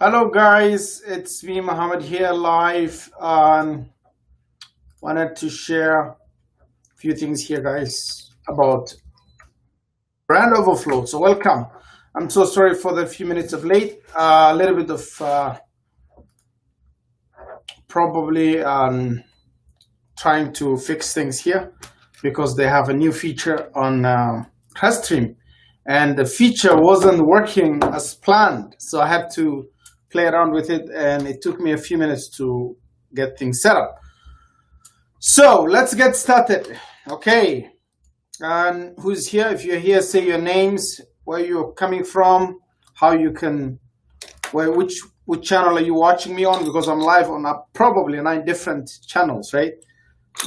Hello guys, it's me Mohammed here live. Wanted to share a few things here guys about brand overflow. So welcome. I'm so sorry for the few minutes of late. A little bit of probably trying to fix things here because they have a new feature on Restream and the feature wasn't working as planned. So I had to play around with it and it took me a few minutes to get things set up. So let's get started. Okay, and who's here? If you're here, say your names, where you're coming from, how you can, which channel are you watching me on, because I'm live on probably 9 different channels, right?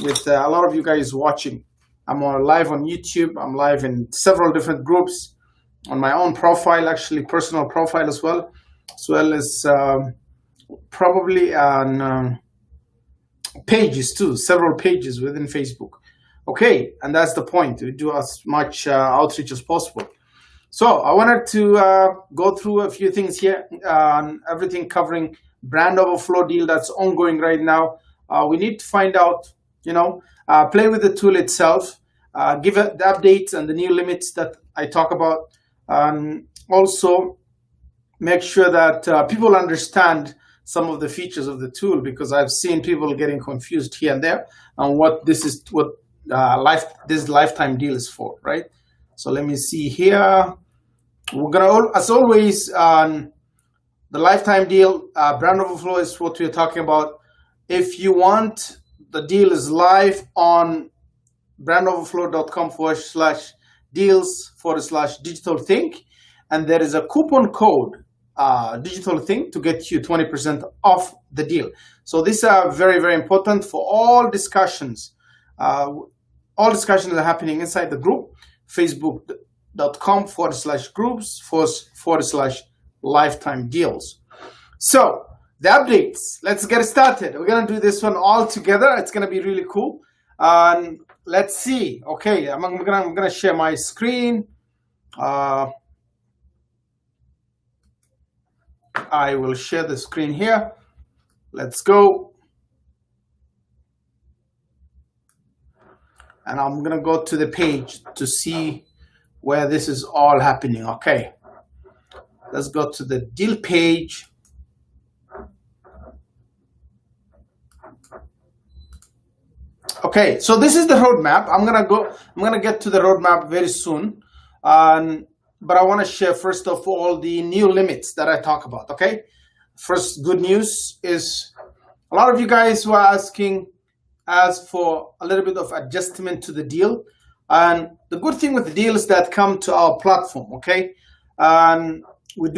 With a lot of you guys watching. I'm live on YouTube, I'm live in several different groups, on my own profile, actually personal profile as well as probably on pages too, several pages within Facebook. Okay, and that's the point, to do as much outreach as possible. So I wanted to go through a few things here, everything covering brand overflow deal that's ongoing right now. We need to find out, play with the tool itself, give it the updates and the new limits that I talk about, and also make sure that people understand some of the features of the tool, because I've seen people getting confused here and there on what this lifetime deal is for, right? So let me see here. We're gonna, as always, the lifetime deal, brand overflow is what we're talking about. If you want, the deal is live on brandoverflow.com/deals/digital think, and there is a coupon code, digital think, to get you 20% off the deal. So these are very, very important for all discussions. All discussions are happening inside the group, facebook.com/groups/lifetime deals. So the updates, let's get started. We're gonna do this one all together. It's gonna be really cool. Let's see. Okay, I'm gonna share my screen. I will share the screen here. Let's go. And I'm gonna go to the page to see where this is all happening. Okay, let's go to the deal page. Okay, so this is the roadmap. I'm gonna get to the roadmap very soon. But I want to share first of all the new limits that I talk about. Okay, first good news is a lot of you guys were asking us for a little bit of adjustment to the deal, and the good thing with the deals that come to our platform, okay, and we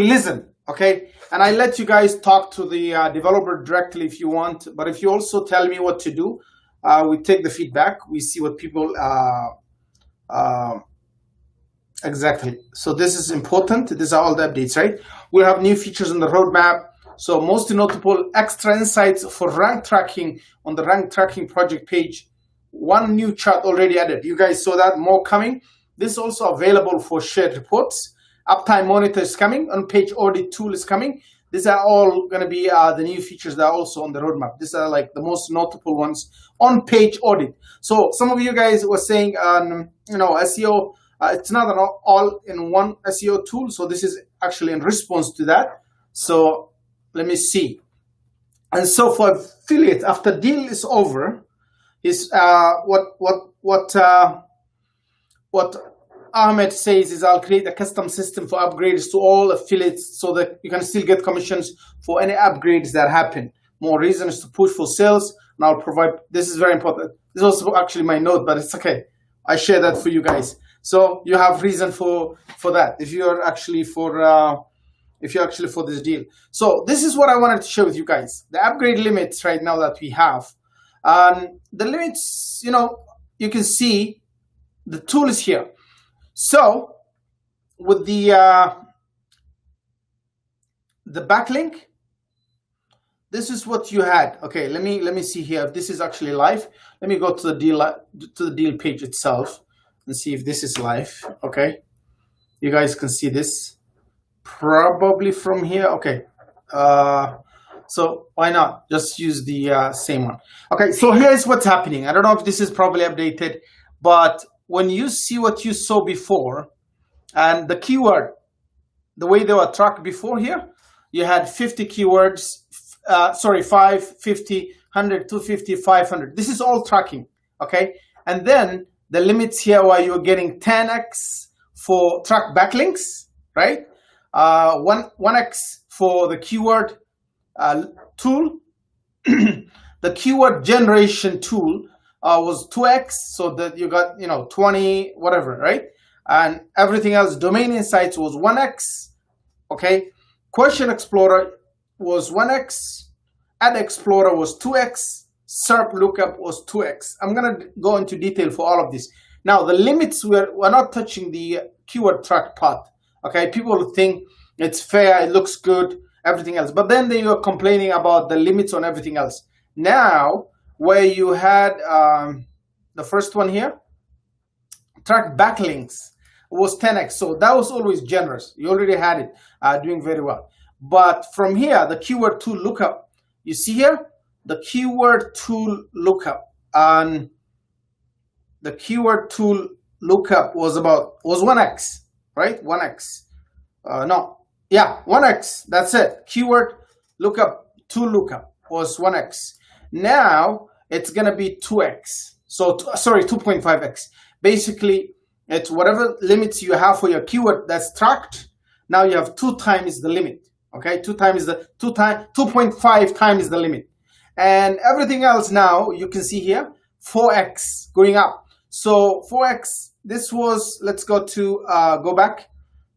listen, okay, and I let you guys talk to the developer directly if you want, but if you also tell me what to do, we take the feedback, we see what people exactly. So this is important. These are all the updates, right? We'll have new features on the roadmap. So most notable, extra insights for rank tracking on the rank tracking project page. One new chart already added. You guys saw that, more coming. This is also available for shared reports. Uptime monitor is coming. On-page audit tool is coming. These are all going to be the new features that are also on the roadmap. These are like the most notable ones. On-page audit. So some of you guys were saying, SEO, it's not an all-in-one SEO tool. So this is actually in response to that. So let me see. And so for affiliate, after deal is over, is what Ahmed says is, I'll create a custom system for upgrades to all affiliates so that you can still get commissions for any upgrades that happen. More reasons to push for sales, and I'll provide. This is very important. This is also actually my note, but it's okay. I share that for you guys. So you have reason for that if you're actually for this deal. So this is what I wanted to share with you guys. The upgrade limits right now that we have. The limits, you can see the tool is here. So with the backlink, this is what you had. Okay, let me see here if this is actually live. Let me go to the deal page itself and see if this is live. Okay, You guys can see this probably from here. Okay. So why not just use the same one? Okay, so here's what's happening. I don't know if this is probably updated, but when you see what you saw before and the keyword, the way they were tracked before here, you had 50 keywords, 5, 50, 100, 250, 500. This is all tracking, okay? And then the limits here where you're getting 10x for track backlinks, right? 1x for the keyword tool. The keyword generation tool was 2x, so that you got 20 whatever, right? And everything else, domain insights was 1x. Okay, question explorer was 1x, ad explorer was 2x, SERP lookup was 2x. I'm gonna go into detail for all of this. Now the limits, we're not touching the keyword track part. Okay, people think it's fair, it looks good, everything else, but then you're complaining about the limits on everything else. Now where you had the first one here, track backlinks, was 10x, so that was always generous. You already had it doing very well. But from here, the keyword tool lookup, you see here the keyword tool lookup, and the keyword tool lookup was 1x, right? 1x. No, yeah, 1x. That's it. Keyword lookup tool lookup was 1x. Now it's gonna be 2x. So sorry, 2.5x. Basically, it's whatever limits you have for your keyword that's tracked. Now you have 2 times the limit. Okay, 2.5 times the limit, and everything else now you can see here 4x going up. So 4x. This was, let's go back.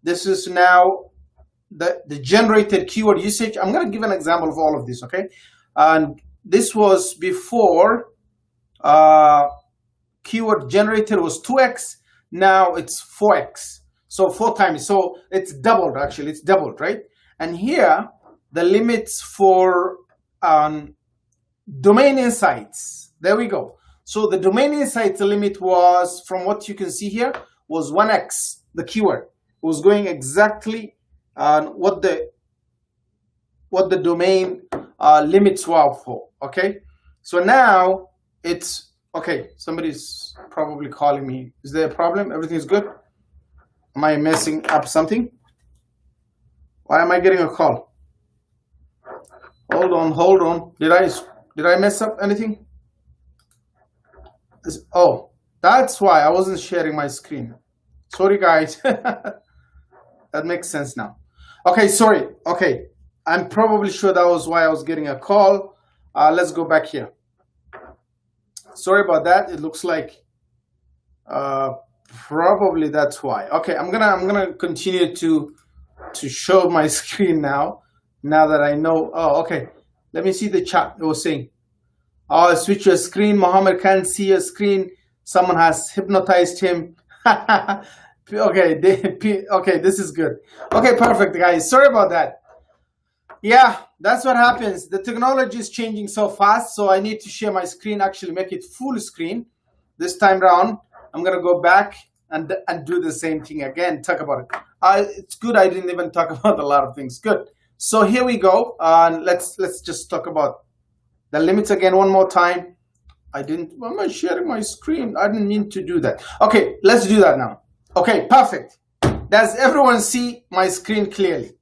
This is now the generated keyword usage. I'm going to give an example of all of this. Okay, and this was before keyword generated was 2x. Now it's 4x, so 4 times. So it's doubled, actually. It's doubled, right? And here the limits for domain insights, there we go. So the domain insights limit was, from what you can see here, was 1x. The keyword was going exactly what the domain limits were for. Okay, so now it's okay. Somebody's probably calling me. Is there a problem? Everything's good? Am I messing up something? Why am I getting a call? Hold on. Did I mess up anything? Oh, that's why I wasn't sharing my screen. Sorry, guys. That makes sense now. Okay, sorry. Okay, I'm probably sure that was why I was getting a call. Let's go back here. Sorry about that. It looks like probably that's why. Okay, I'm gonna continue to show my screen now that I know. Oh, okay. Let me see the chat. It was saying, oh, switch your screen. Mohammed can't see your screen. Someone has hypnotized him. Okay, okay, this is good. Okay, perfect, guys. Sorry about that. Yeah, that's what happens. The technology is changing so fast, so I need to share my screen, actually make it full screen. This time around, I'm gonna go back and do the same thing again, talk about it. It's good I didn't even talk about a lot of things. Good. So here we go. Let's just talk about the limits again one more time. Why am I sharing my screen? I didn't mean to do that. Okay, let's do that now. Okay, perfect. Does everyone see my screen clearly?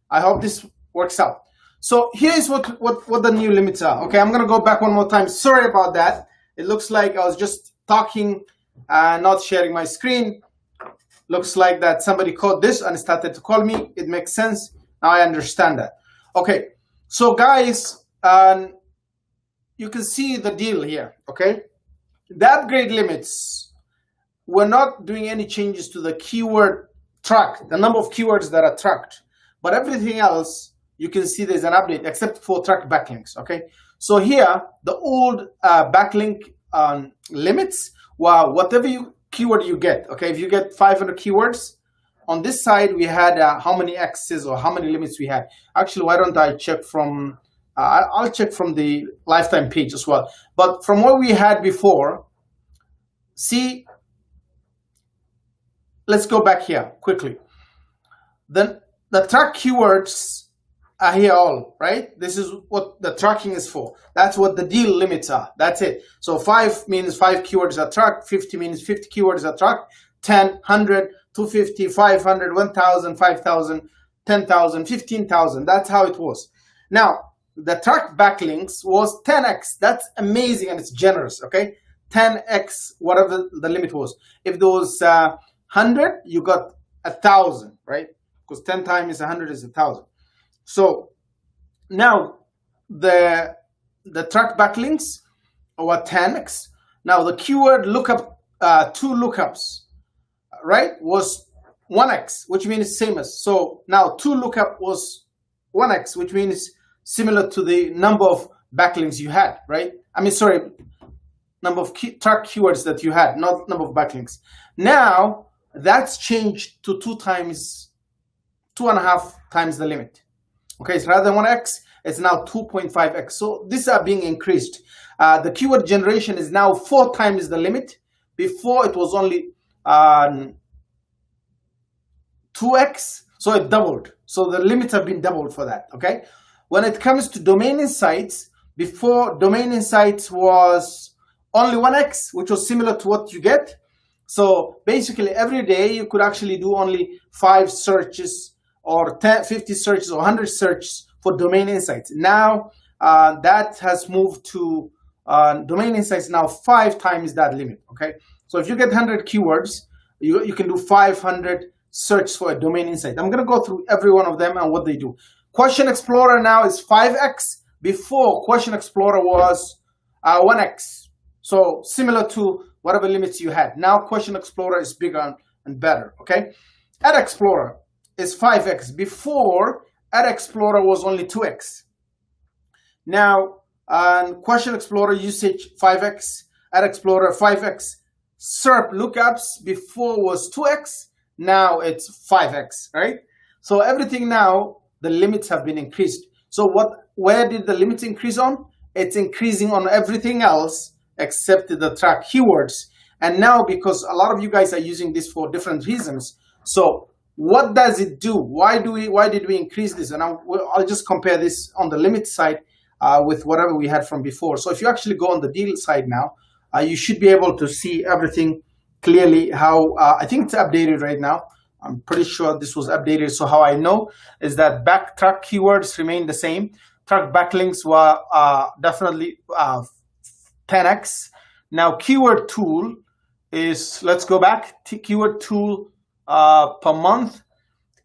I hope this works out. So here's what the new limits are. Okay, I'm gonna go back one more time. Sorry about that. It looks like I was just talking and not sharing my screen. Looks like that somebody caught this and started to call me. It makes sense. Now I understand that. Okay, so guys, you can see the deal here. Okay, the upgrade limits, we're not doing any changes to the keyword track, the number of keywords that are tracked, but everything else you can see there's an update except for track backlinks. Okay, so here the old backlink limits were whatever keyword you get. Okay, if you get 500 keywords, on this side we had how many X's or how many limits we had. Actually, why don't I check from I'll check from the lifetime page as well. But from what we had before, see, let's go back here quickly. then the track keywords are here all, right? This is what the tracking is for. That's what the deal limits are. That's it. So 5 means 5 keywords are tracked, 50 means 50 keywords are tracked, 10, 100, 250, 500, 1,000, 5,000, 10,000, 15,000. That's how it was. Now, the track backlinks was 10x. That's amazing and it's generous, okay? 10x, whatever the limit was. If there was 100, you got 1,000, right? Because 10 times 100 is 1,000. So now the track backlinks were 10x. Now the keyword lookup, 2 lookups, right, was 1x, which means same as. So now 2 lookup was 1x, which means similar to the number of backlinks you had, right? I mean, sorry, number of track keywords that you had, not number of backlinks. Now that's changed to 2.5 times the limit. Okay, so rather than 1x, it's now 2.5x. So these are being increased. The keyword generation is now 4 times the limit. Before it was only 2x, so it doubled. So the limits have been doubled for that, okay? When it comes to domain insights, before domain insights was only 1x, which was similar to what you get. So basically every day you could actually do only 5 searches or 10, 50 searches or 100 searches for domain insights. Now that has moved to domain insights now 5 times that limit, okay? So if you get 100 keywords, you can do 500 search for a domain insight. I'm gonna go through every one of them and what they do. Question Explorer now is 5x. Before, Question Explorer was 1x. So similar to whatever limits you had. Now Question Explorer is bigger and better, okay? Ad Explorer is 5x. Before, Ad Explorer was only 2x. Now, Question Explorer usage 5x, Ad Explorer 5x. SERP lookups before was 2x, now it's 5x, right? So everything now, the limits have been increased. So where did the limits increase on? It's increasing on everything else except the track keywords. And now, because a lot of you guys are using this for different reasons, so what does it do? Why did we increase this? And I'll just compare this on the limit side with whatever we had from before. So if you actually go on the deal side now, you should be able to see everything clearly. How I think it's updated right now. I'm pretty sure this was updated. So how I know is that track keywords remain the same. Track backlinks were definitely 10x. Now keyword tool is, let's go back, keyword tool per month.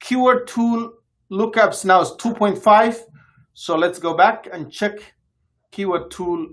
Keyword tool lookups now is 2.5. So let's go back and check keyword tool.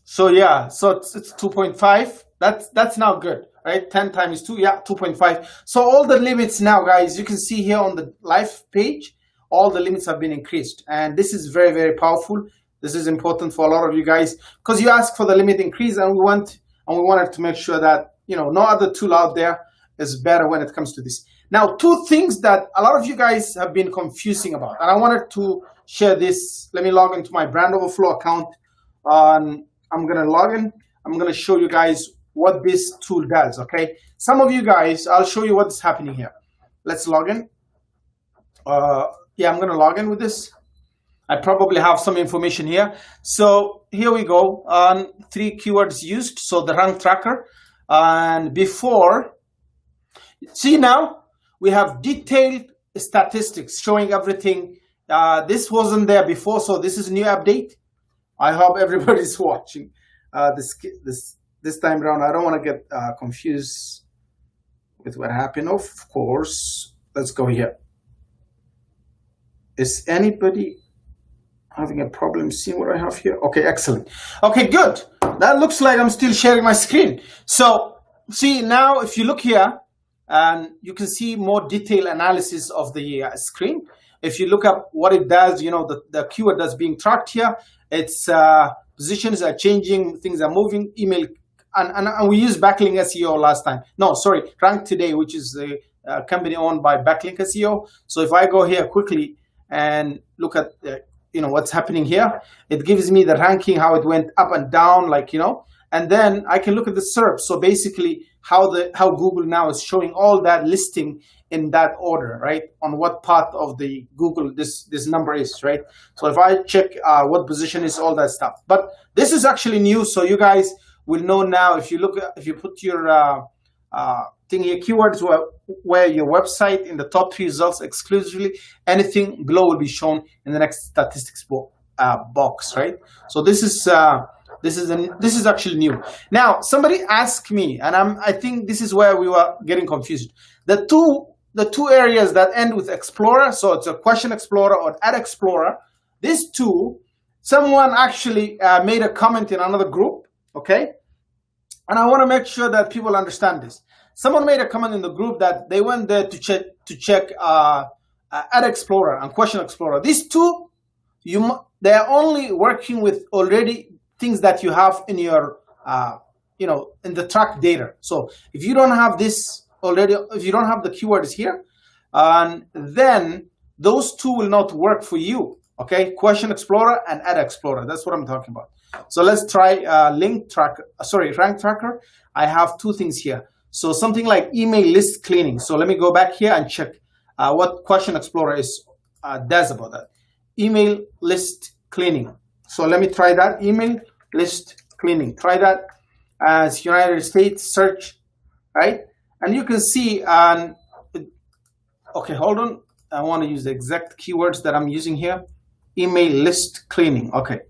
So yeah, so it's 2.5. That's now good, right? 10 times 2, yeah, 2.5. So all the limits now, guys, you can see here on the live page, all the limits have been increased. And this is very, very powerful. This is important for a lot of you guys because you asked for the limit increase, and we wanted to make sure that, you know, no other tool out there is better when it comes to this. Now, 2 things that a lot of you guys have been confusing about, and I wanted to share this. Let me log into my Brand Overflow account. I'm going to log in. I'm going to show you guys what this tool does, okay? Some of you guys, I'll show you what's happening here. Let's log in. Yeah, I'm going to log in with this. I probably have some information here. So here we go on 3 keywords used. So the rank tracker. And before, see now, we have detailed statistics showing everything. This wasn't there before, so this is a new update. I hope everybody's watching this time around. I don't want to get confused with what happened. Of course, let's go here. Is anybody having a problem seeing what I have here? Okay, excellent. Okay, good. That looks like I'm still sharing my screen. So see now, if you look here, you can see more detailed analysis of the screen. If you look up what it does, you know, the keyword that's being tracked here, its positions are changing, things are moving, email, and we used Backlink SEO last time. No, sorry, Rank Today, which is a company owned by Backlink SEO. So if I go here quickly and look at, you know, what's happening here, it gives me the ranking, how it went up and down, like, you know, and then I can look at the SERP. So basically, how Google now is showing all that listing in that order, right? On what part of the Google this number is, right? So if I check what position is, all that stuff. But this is actually new, so you guys will know now. If you put your thing here, keywords where your website in the top 3 results exclusively, anything below will be shown in the next statistics box, right? So this is actually new. Now somebody asked me, and I think this is where we were getting confused. The two areas that end with Explorer, so it's a Question Explorer or Ad Explorer. These two, someone actually made a comment in another group, okay? And I want to make sure that people understand this. Someone made a comment in the group that they went there to check Ad Explorer and Question Explorer. These two, they are only working with already things that you have in your, in the track data. So if you don't have this already, if you don't have the keywords here, then those two will not work for you. Okay, Question Explorer and Ad Explorer. That's what I'm talking about. So let's try rank tracker. I have 2 things here. So something like email list cleaning. So let me go back here and check what Question Explorer does about that. Email list cleaning. So let me try that. Email list cleaning. Try that as United States search, right? And you can see, okay, hold on. I want to use the exact keywords that I'm using here. Email list cleaning. Okay.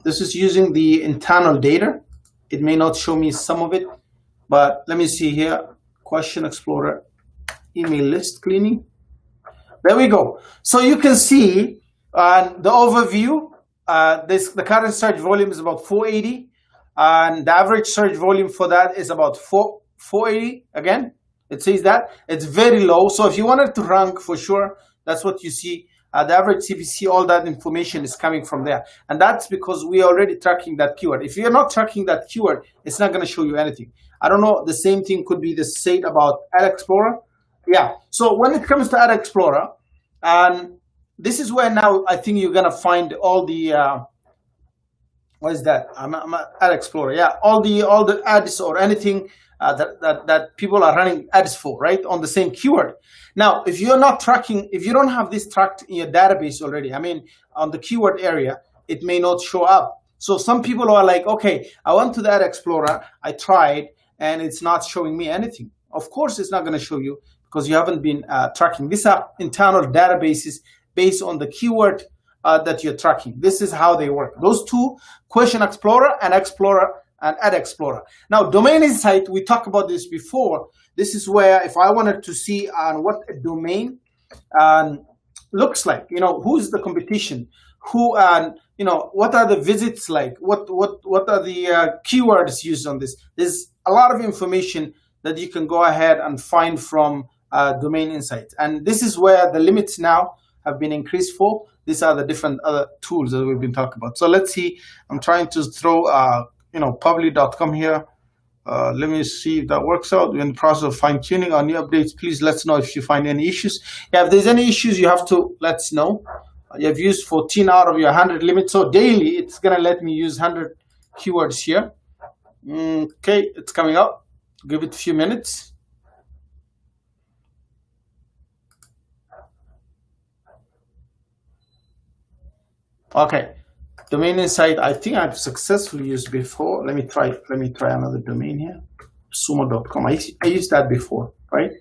This is using the internal data. It may not show me some of it, but let me see here. Question Explorer, email list cleaning. There we go. So you can see the overview. The current search volume is about 480, and the average search volume for that is about 480. Again, it says that it's very low. So if you wanted to rank, for sure, that's what you see. The average CPC, all that information is coming from there. And that's because we are already tracking that keyword. If you're not tracking that keyword, it's not going to show you anything. I don't know, the same thing could be the same about Ad Explorer. Yeah, so when it comes to Ad Explorer, this is where now I think you're going to find all the, what is that? I'm Ad Explorer, yeah, all the ads or anything that people are running ads for, right, on the same keyword. Now, if you're not tracking, if you don't have this tracked in your database already, I mean, on the keyword area, it may not show up. So some people are like, okay, I went to the Ad Explorer, I tried, and it's not showing me anything. Of course, it's not going to show you because you haven't been tracking. These are internal databases based on the keyword that you're tracking. This is how they work. Those two, Question Explorer and Ad Explorer. Now, Domain Insight, we talked about this before. This is where if I wanted to see what a domain looks like, who's the competition, who, what are the visits like, what are the keywords used on this. There's a lot of information that you can go ahead and find from Domain Insight. And this is where the limits now have been increased for. These are the different other tools that we've been talking about. So let's see, I'm trying to throw public.com here. Let me see if that works out. We're in the process of fine-tuning our new updates. Please let us know if you find any issues. Yeah, if there's any issues, you have to let us know. You have used 14 out of your 100 limit. So daily, it's going to let me use 100 keywords here. Okay, it's coming up. Give it a few minutes. Okay. Domain Insight, I think I've successfully used before. Let me try another domain here. Sumo.com. I used that before, right?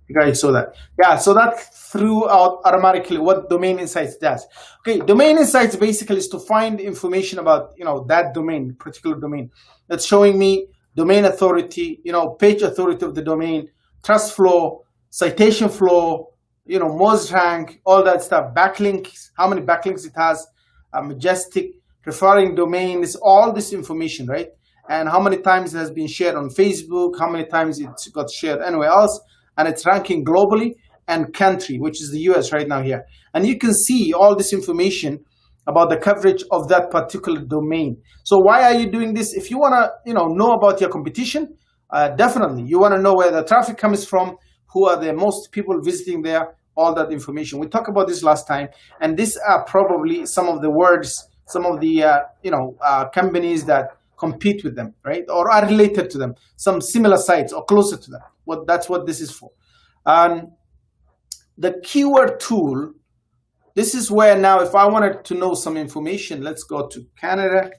You guys saw that. Yeah, so that threw out automatically what Domain Insights does. Okay, Domain Insights basically is to find information about, that domain, particular domain. That's showing me domain authority, page authority of the domain, trust flow, citation flow, most rank, all that stuff, backlinks, how many backlinks it has, majestic, referring domains, all this information, right? And how many times it has been shared on Facebook, how many times it got shared anywhere else, and it's ranking globally and country, which is the US right now here. And you can see all this information about the coverage of that particular domain. So why are you doing this? If you want to, know about your competition, definitely you want to know where the traffic comes from, who are the most people visiting there, all that information. We talked about this last time, and these are probably some of the words, some of the companies that compete with them, right? Or are related to them, some similar sites or closer to them. That's what this is for. The keyword tool, this is where now if I wanted to know some information, let's go to Canada,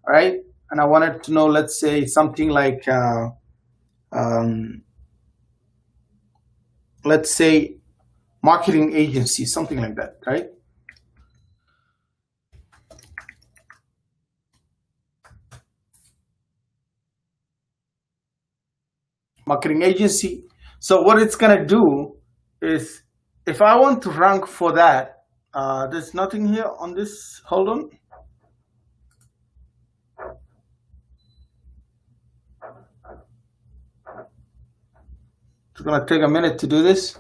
all right? And I wanted to know, let's say something like, let's say marketing agency, something like that, right? Marketing agency. So what it's gonna do is, if I want to rank for that, there's nothing here on this, hold on. It's gonna take a minute to do this.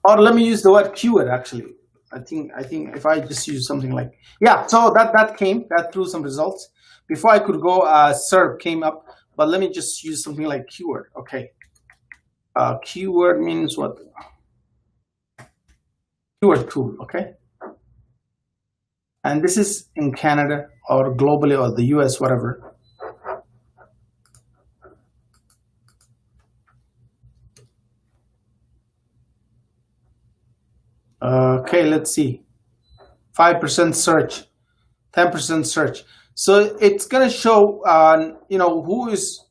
Or let me use the word keyword actually. I think if I just use something like, yeah, so that threw some results. Before I could go, SERP came up, but let me just use something like keyword, okay. Keyword means what? Keyword tool, okay. And this is in Canada or globally or the US, whatever. Okay, let's see. 5% search, 10% search. So it's going to show, who is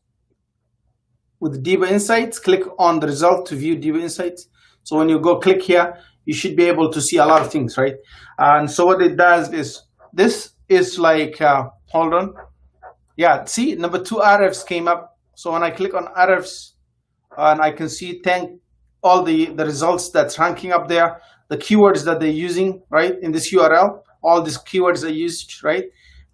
with Diva Insights. Click on the result to view Diva Insights. So when you go click here, you should be able to see a lot of things, right? And so what it does is, this is like, hold on. Yeah, see, number 2 Arabs came up. So when I click on Arabs, and I can see all the results that's ranking up there, the keywords that they're using, right, in this URL, all these keywords are used, right?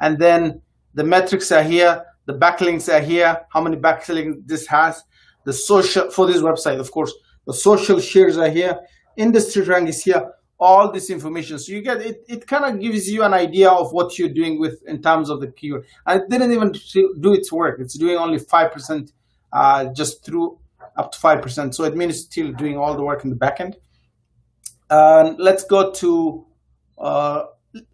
And then the metrics are here, the backlinks are here, how many backlinks this has, the social, for this website, of course, the social shares are here, industry rank is here, all this information. So you get, it kind of gives you an idea of what you're doing with, in terms of the keyword. And it didn't even do its work. It's doing only 5%, just through up to 5%. So it means it's still doing all the work in the backend. Let's go to,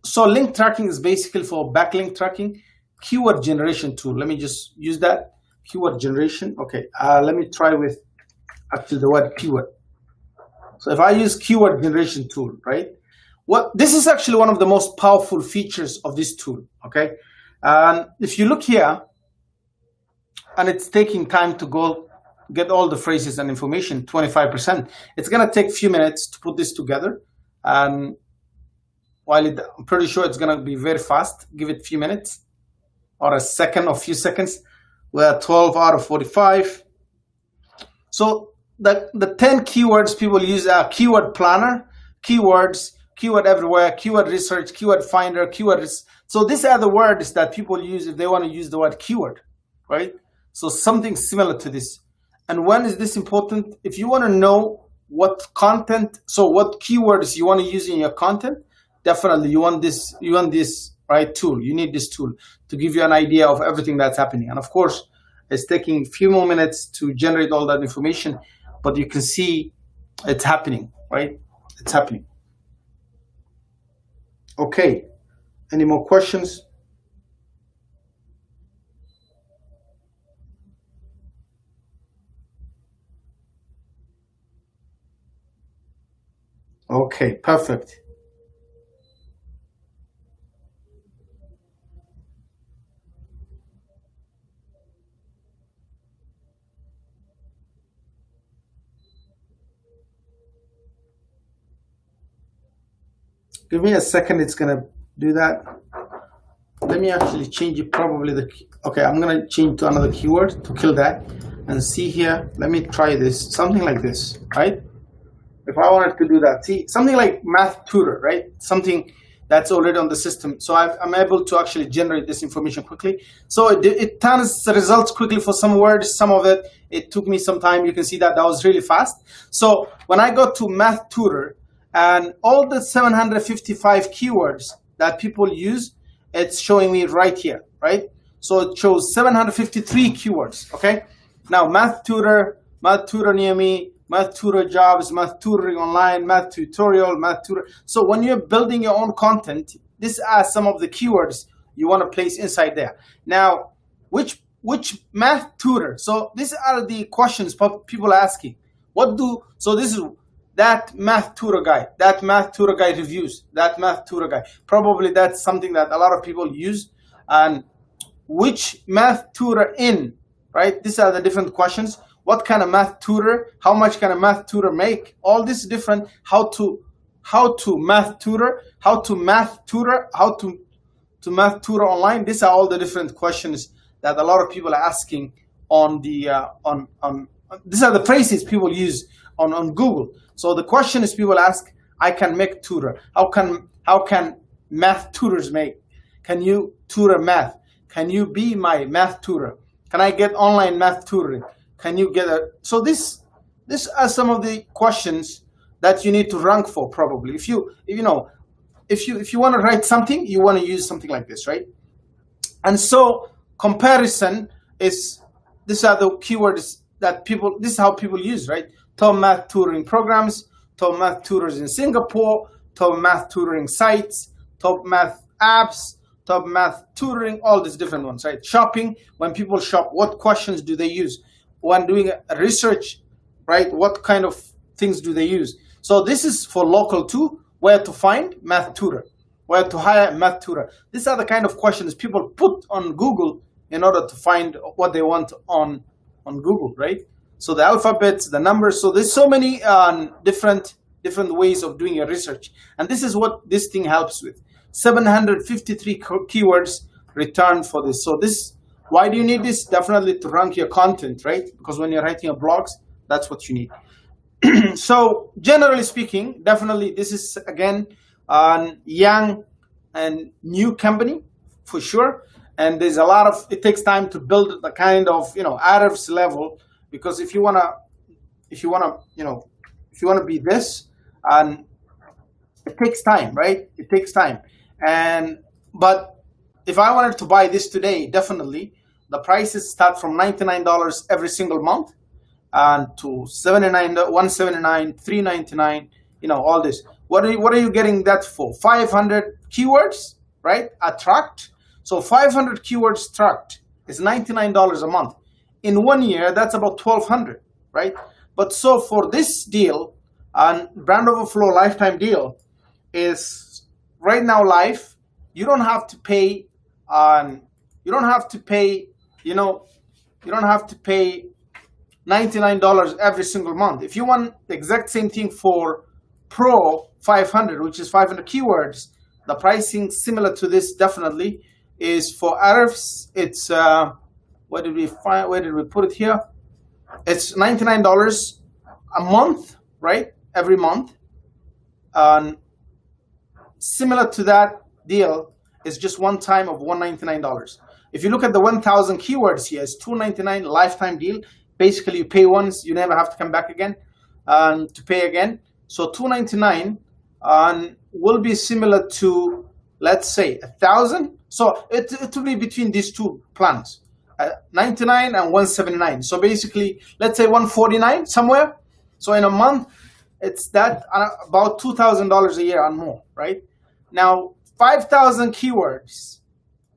so link tracking is basically for backlink tracking. Keyword generation tool, let me just use that. Keyword generation, okay. Let me try with actually the word keyword. So if I use keyword generation tool, right? This is actually one of the most powerful features of this tool, okay? If you look here, and it's taking time to go get all the phrases and information, 25%. It's gonna take a few minutes to put this together. I'm pretty sure it's gonna be very fast. Give it a few minutes or a second or few seconds. We're at 12 out of 45. So the 10 keywords people use are keyword planner, keywords, keyword everywhere, keyword research, keyword finder, keywords. So these are the words that people use if they want to use the word keyword, right? So something similar to this. And when is this important? If you want to know what content, so what keywords you want to use in your content, definitely you want this right tool. You need this tool to give you an idea of everything that's happening. And of course, it's taking a few more minutes to generate all that information, but you can see it's happening, right? It's happening. Okay, any more questions? Okay, perfect. Give me a second, it's gonna do that. Let me actually change it, okay, I'm gonna change to another keyword to kill that. And see here, let me try this, something like this, right? If I wanted to do that, see, something like math tutor, right? Something that's already on the system. So I'm able to actually generate this information quickly. So it turns the results quickly for some words. Some of it took me some time. You can see that was really fast. So when I go to math tutor and all the 755 keywords that people use, it's showing me right here, right? So it shows 753 keywords, okay? Now math tutor near me, math tutor jobs, math tutoring online, math tutorial, math tutor. So when you're building your own content, these are some of the keywords you want to place inside there. Now, which math tutor? So these are the questions people are asking. So this is that math tutor guy, reviews, that math tutor guy. Probably that's something that a lot of people use. And which math tutor in, right? These are the different questions. What kind of math tutor? How much can a math tutor make? All this different, how to math tutor, how to math tutor online. These are all the different questions that a lot of people are asking on the these are the phrases people use on Google. So the question is, people ask, I can make tutor. How can math tutors make? Can you tutor math? Can you be my math tutor? Can I get online math tutoring? Can you get a? So these are some of the questions that you need to rank for, probably. If you want to write something, you want to use something like this, right? And so comparison is, these are the keywords that this is how people use, right? Top math tutoring programs, top math tutors in Singapore, top math tutoring sites, top math apps, top math tutoring, all these different ones, right? Shopping, when people shop, what questions do they use? When doing a research, right? What kind of things do they use? So this is for local too, where to find math tutor, where to hire a math tutor. These are the kind of questions people put on Google in order to find what they want on Google, right? So the alphabets, the numbers. So there's so many different ways of doing your research. And this is what this thing helps with. 753 keywords returned for this. So this, why do you need this? Definitely to rank your content, right? Because when you're writing your blogs, that's what you need. So generally speaking, definitely this is, again, a young and new company for sure. And there's a lot of, it takes time to build the kind of, Arabs level, because if you wanna be this, and it takes time, right? It takes time. But if I wanted to buy this today, definitely the prices start from $99 every single month, and to $79, $179, $399, all this. What are you getting that for? 500 keywords, right? Attract. So 500 keywords tracked is $99 a month. In 1 year, that's about $1,200, right? But so for this deal, and Brand Overflow lifetime deal is right now live. You don't have to pay $99 every single month. If you want the exact same thing for Pro 500, which is 500 keywords, the pricing similar to this definitely is for Arabs. It's where did we put it here? It's $99 a month, right? Every month. Similar to that deal is just one time of $199. If you look at the 1,000 keywords here, it's $299 lifetime deal. Basically, you pay once, you never have to come back again to pay again. So $299 will be similar to, let's say, 1,000. So it will be between these two plans, 99 and 179. So basically, let's say 149 somewhere. So in a month, it's that about $2,000 a year and more, right? Now, 5,000 keywords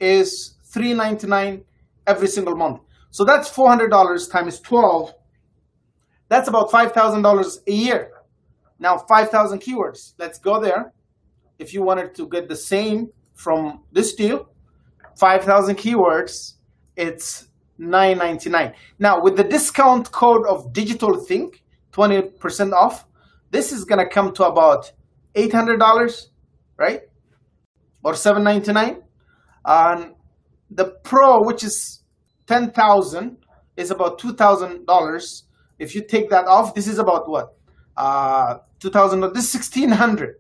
is $399 every single month. So that's $400 times 12. That's about $5,000 a year. Now, 5,000 keywords. Let's go there. If you wanted to get the same from this deal, 5,000 keywords, it's $999. Now, with the discount code of Digital Think, 20% off, this is going to come to about $800, right? Or $799. And the Pro, which is 10,000, is about $2,000. If you take that off, this is about what? $2,000. This is $1,600.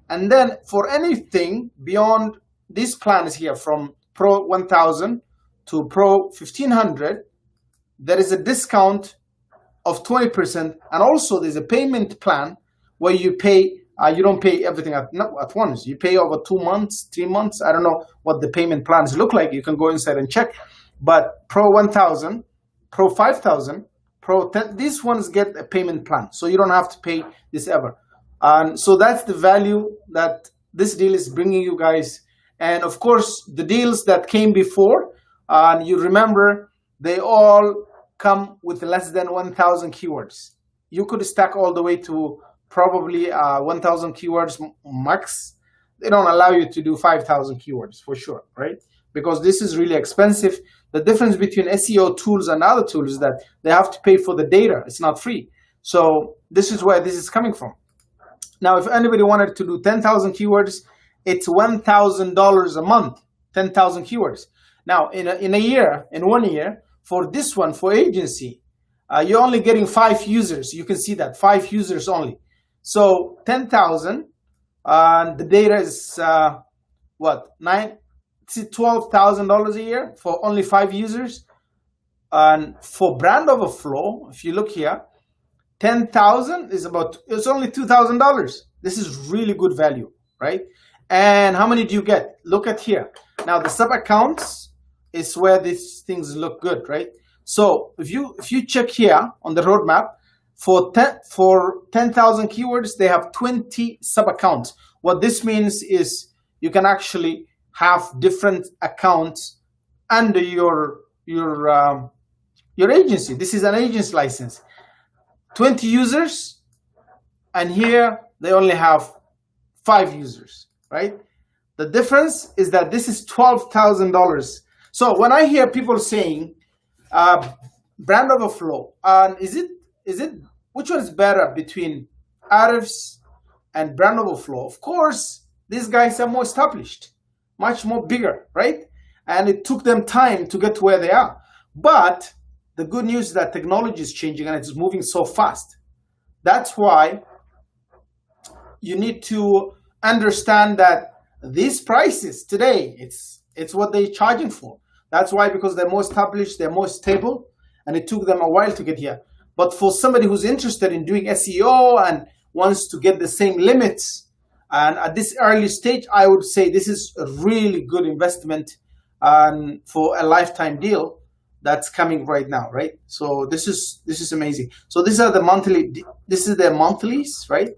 And then for anything beyond these plans here, from Pro 1,000 to Pro 1,500, there is a discount of 20%. And also there's a payment plan where you pay, you don't pay everything at once. You pay over 2 months, 3 months. I don't know what the payment plans look like. You can go inside and check. But Pro 1,000, Pro 5,000, Pro 10, these ones get a payment plan. So you don't have to pay this ever. And so that's the value that this deal is bringing you guys And of course, the deals that came before, you remember, they all come with less than 1,000 keywords. You could stack all the way to probably 1,000 keywords max. They don't allow you to do 5,000 keywords for sure, right? Because this is really expensive. The difference between SEO tools and other tools is that they have to pay for the data. It's not free. So this is where this is coming from. Now, if anybody wanted to do 10,000 keywords, it's $1,000 a month, 10,000 keywords. Now, in 1 year, for this one, for agency, you're only getting 5 users. You can see that, 5 users only. So 10,000, and the data is $12,000 a year for only 5 users. And for Brand Overflow, if you look here, 10,000 is it's only $2,000. This is really good value, right? And how many do you get? Look at here. Now the sub accounts is where these things look good, right? So if you check here on the roadmap, for 10,000 keywords, they have 20 sub accounts. What this means is you can actually have different accounts under your agency. This is an agency license. 20 users, and here they only have 5 users, right? The difference is that this is $12,000. So when I hear people saying Brand Overflow, is it which one is better between Ahrefs and Brand Overflow? Of course, these guys are more established, much more bigger, right? And it took them time to get to where they are. But the good news is that technology is changing and it's moving so fast. That's why you need to understand that these prices today, it's what they're charging for. That's why, because they're more established, they're more stable, and it took them a while to get here. But for somebody who's interested in doing SEO and wants to get the same limits, and at this early stage, I would say this is a really good investment for a lifetime deal that's coming right now, right? So this is amazing. So these are the monthly. This is their monthlies, right?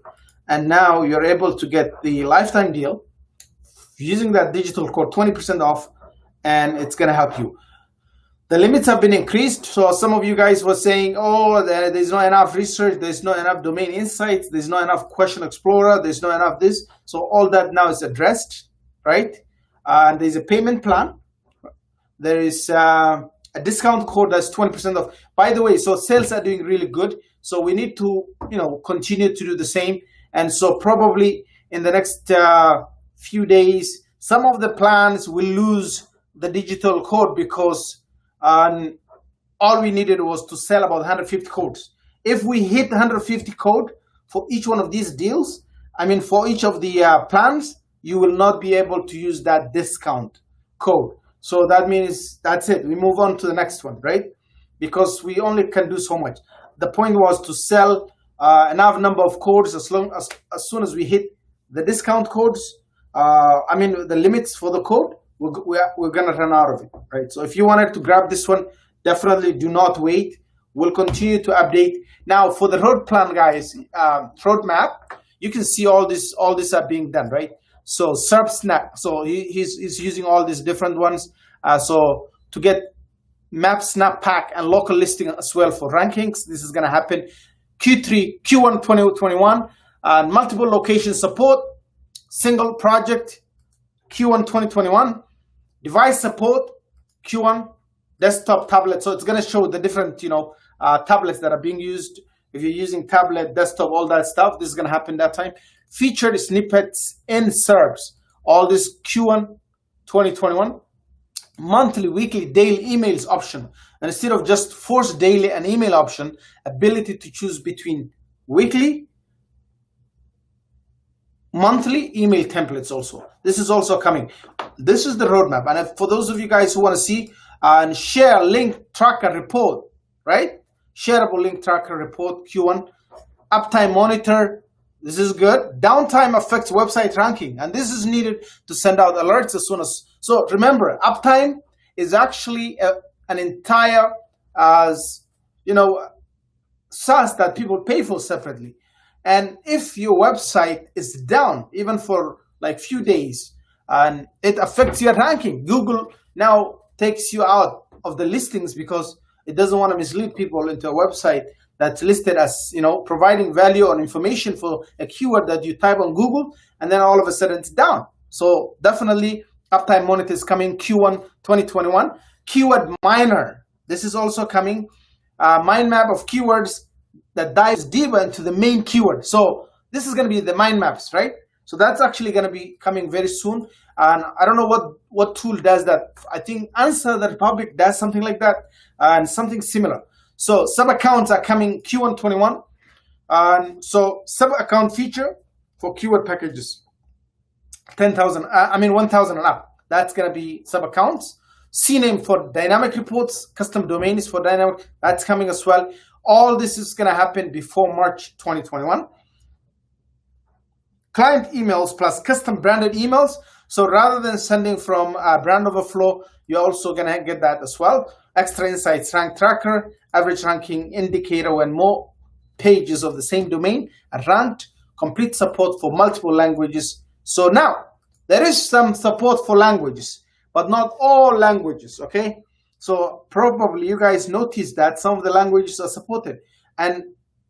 And now you're able to get the lifetime deal using that digital code, 20% off, and it's gonna help you. The limits have been increased. So some of you guys were saying, oh, there's not enough research, there's not enough domain insights, there's not enough question explorer, there's not enough this. So all that now is addressed, right? And there's a payment plan. There is a discount code that's 20% off. By the way, so sales are doing really good. So we need to, continue to do the same. And so probably in the next few days, some of the plans will lose the digital code because all we needed was to sell about 150 codes. If we hit 150 code for each one of these deals, for each of the plans, you will not be able to use that discount code. So that means that's it. We move on to the next one, right? Because we only can do so much. The point was to sell enough number of codes as soon as we hit the discount codes. The limits for the code, we're gonna run out of it, right? So if you wanted to grab this one, definitely do not wait. We'll continue to update. Now for the road plan, guys, roadmap, you can see all this are being done, right? So SERP Snap, so he's using all these different ones. So to get map snap pack and local listing as well for rankings, this is gonna happen Q1 2021, multiple location support, single project Q1 2021, device support Q1, desktop, tablet. So it's going to show the different tablets that are being used. If you're using tablet, desktop, all that stuff, this is going to happen that time. Featured snippets in SERPs, all this Q1 2021. Monthly, weekly, daily emails option. And instead of just force daily and email option, ability to choose between weekly, monthly email templates also. This is also coming. This is the roadmap. And for those of you guys who want to see and share link tracker report, right? Shareable link tracker report, Q1. Uptime monitor. This is good. Downtime affects website ranking. And this is needed to send out alerts as soon as. So remember, uptime is actually an entire, SaaS that people pay for separately. And if your website is down, even for like few days, and it affects your ranking. Google now takes you out of the listings because it doesn't want to mislead people into a website that's listed as, providing value or information for a keyword that you type on Google, and then all of a sudden it's down. So definitely Uptime Monitor is coming Q1 2021. Keyword Miner, this is also coming. Mind map of keywords that dives deeper into the main keyword. So this is going to be the mind maps, right? So that's actually going to be coming very soon. And I don't know what tool does that. I think Answer the Republic does something like that and something similar. So sub accounts are coming Q1 21. And so sub account feature for keyword packages, 10,000, 1,000 and up. That's going to be sub accounts. CNAME for dynamic reports, custom domains for dynamic, that's coming as well. All this is going to happen before March 2021. Client emails plus custom branded emails. So rather than sending from Brand Overflow, you're also going to get that as well. Extra insights, rank tracker, average ranking indicator when more pages of the same domain are ranked, complete support for multiple languages. So now there is some support for languages, but not all languages, okay? So probably you guys noticed that some of the languages are supported, and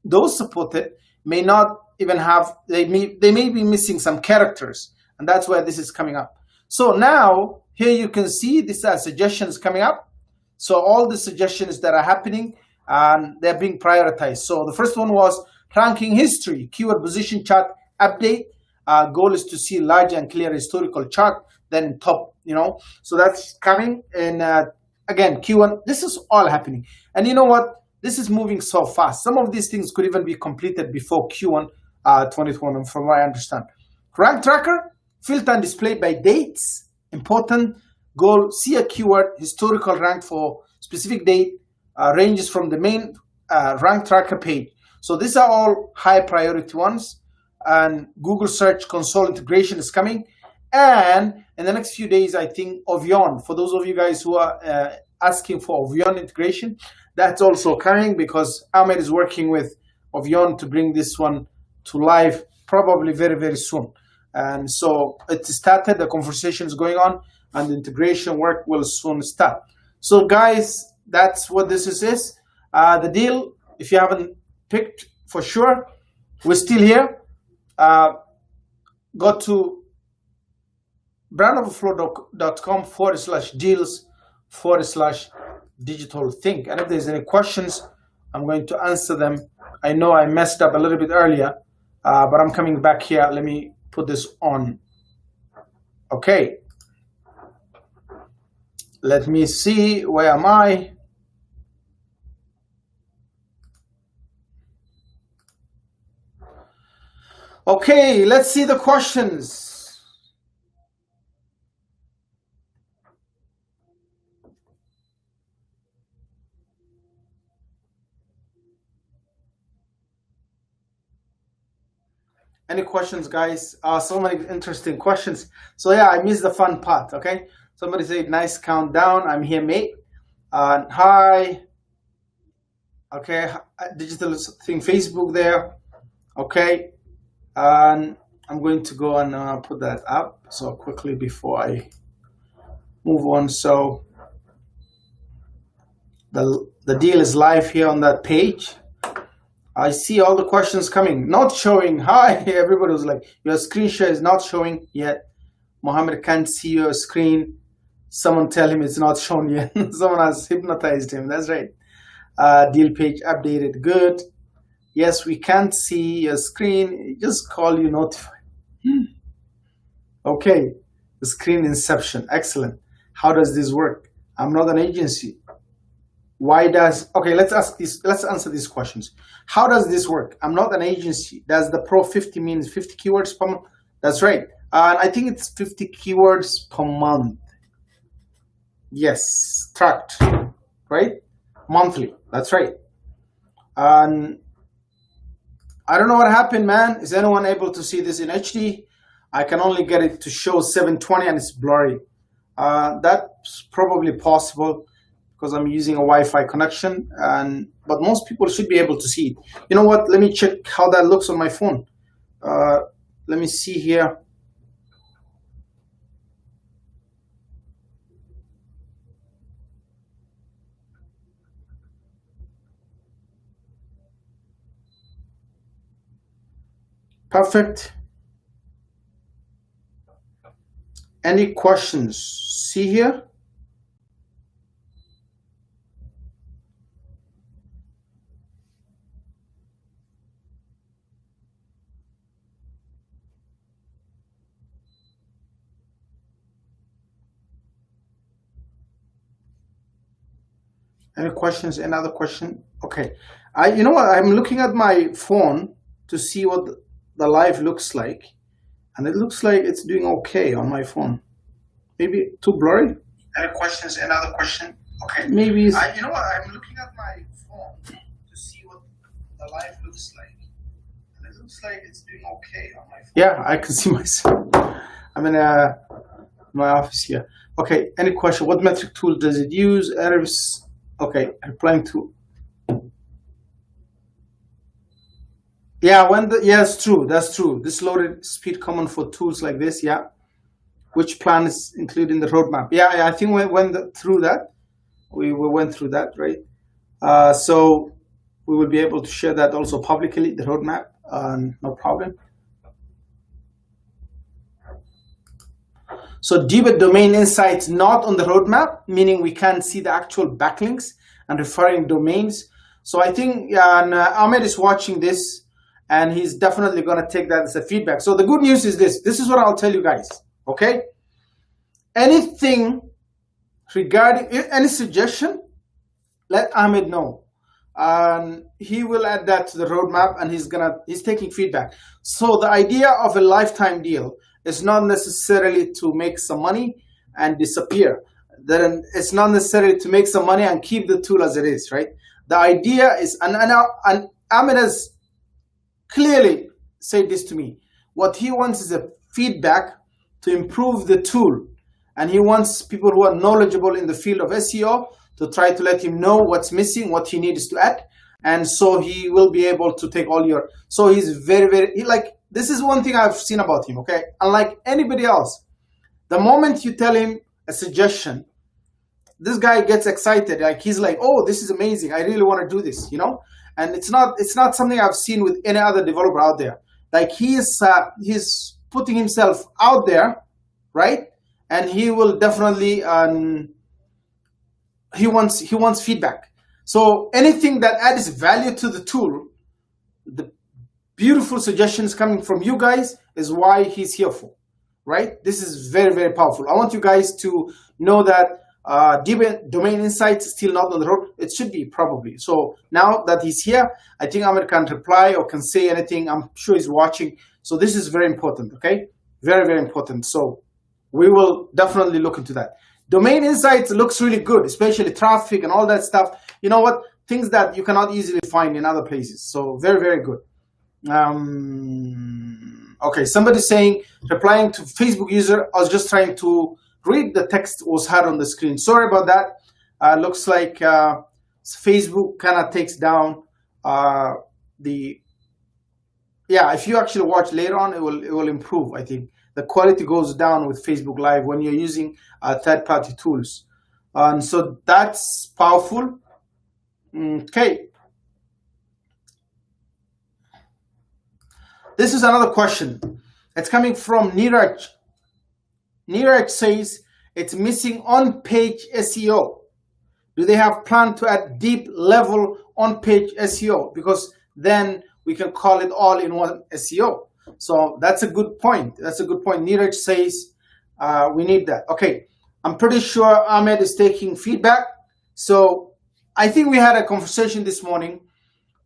those supported may not even have, they may be missing some characters, and that's where this is coming up. So now here you can see these are suggestions coming up. So all the suggestions that are happening, they're being prioritized. So the first one was ranking history, keyword position chart update. Goal is to see large and clear historical chart, then top, so that's coming. And again, Q1, this is all happening. And you know what? This is moving so fast. Some of these things could even be completed before Q1 2021, from what I understand. Rank tracker, filter and display by dates, important. Goal, see a keyword, historical rank for specific date, ranges from the main rank tracker page. So these are all high priority ones. And Google Search Console integration is coming. And in the next few days, I think Ovion, for those of you guys who are asking for Ovion integration, that's also coming because Ahmed is working with Ovion to bring this one to life probably very, very soon. And so it started, the conversation is going on, and the integration work will soon start. So guys, that's what this is. The deal, if you haven't picked for sure, we're still here. Go to brandoverflow.com/deals/digital think. And if there's any questions, I'm going to answer them. I know I messed up a little bit earlier, but I'm coming back here. Let me put this on. Okay. Let me see, where am I? Okay, let's see the questions. Any questions, guys? So many interesting questions. So yeah, I missed the fun part, okay? Somebody said, nice countdown. I'm here, mate. Hi. Okay, digital thing, Facebook there. Okay. And I'm going to go and put that up so quickly before I move on. So the deal is live here on that page. I see all the questions coming. Not showing. Hi, everybody was like, your screen share is not showing yet. Mohammed can't see your screen. Someone tell him it's not shown yet. Someone has hypnotized him. That's right. Deal page updated. Good. Yes, we can't see your screen. Just call you notify. Okay. The screen inception. Excellent. How does this work? I'm not an agency. Why does, okay, let's answer these questions. How does this work? I'm not an agency. Does the Pro 50 means 50 keywords per month? That's right. I think it's 50 keywords per month. Yes, tracked, right? Monthly, that's right. And I don't know what happened, man. Is anyone able to see this in HD? I can only get it to show 720 and it's blurry. That's probably possible because I'm using a Wi-Fi connection, but most people should be able to see it. You know what? Let me check how that looks on my phone. Let me see here. Perfect. Any questions? See here? Any questions? Another question? Okay. You know what? I'm looking at my phone to see what the live looks like, and it looks like it's doing okay on my phone. Maybe too blurry? Any questions? Another question? Okay. Maybe. You know what? I'm looking at my phone to see what the live looks like, and it looks like it's doing okay on my phone. Yeah, I can see myself. I'm in my office here. Okay. Any question? What metric tool does it use? Errors. Okay, replying to. Yeah, it's true. That's true. This loaded speed common for tools like this. Yeah, which plan is included in the roadmap? Yeah, I think we went through that. We went through that, right? So we will be able to share that also publicly, the roadmap. No problem. So debug domain insights not on the roadmap, meaning we can't see the actual backlinks and referring domains. So I think Ahmed is watching this, and he's definitely going to take that as a feedback. So the good news is this. This is what I'll tell you guys, okay? Anything regarding, any suggestion, let Ahmed know. He will add that to the roadmap, and he's taking feedback. So the idea of a lifetime deal is not necessarily to make some money and disappear. Then it's not necessarily to make some money and keep the tool as it is, right? The idea is, and Ahmed has clearly said this to me. What he wants is a feedback to improve the tool. And he wants people who are knowledgeable in the field of SEO to try to let him know what's missing, what he needs to add. And so he will be able to take all your, so he's very, this is one thing I've seen about him, okay? Unlike anybody else, the moment you tell him a suggestion, this guy gets excited. Like he's like, oh, this is amazing. I really want to do this, you know? And it's not something I've seen with any other developer out there. Like he's putting himself out there, right? And he will definitely, he wants feedback. So anything that adds value to the tool, the beautiful suggestions coming from you guys is why he's here for, right? This is very, very powerful. I want you guys to know that domain insights is still not on the road. It should be probably. So now that he's here, I think Ahmed can reply or can say anything. I'm sure he's watching. So this is very important, okay? Very, very important. So we will definitely look into that. Domain insights looks really good, especially traffic and all that stuff. You know what? Things that you cannot easily find in other places. So very, very good. Okay, somebody's saying, replying to Facebook user, I was just trying to read the text was hard on the screen. Sorry about that. Looks like Facebook kind of takes down if you actually watch later on, it will improve. I think the quality goes down with Facebook Live when you're using third-party tools. And so that's powerful. Okay. This is another question. It's coming from Niraj. Niraj says it's missing on-page SEO. Do they have plan to add deep level on-page SEO? Because then we can call it all-in-one SEO. So that's a good point. That's a good point. Niraj says we need that. Okay, I'm pretty sure Ahmed is taking feedback. So I think we had a conversation this morning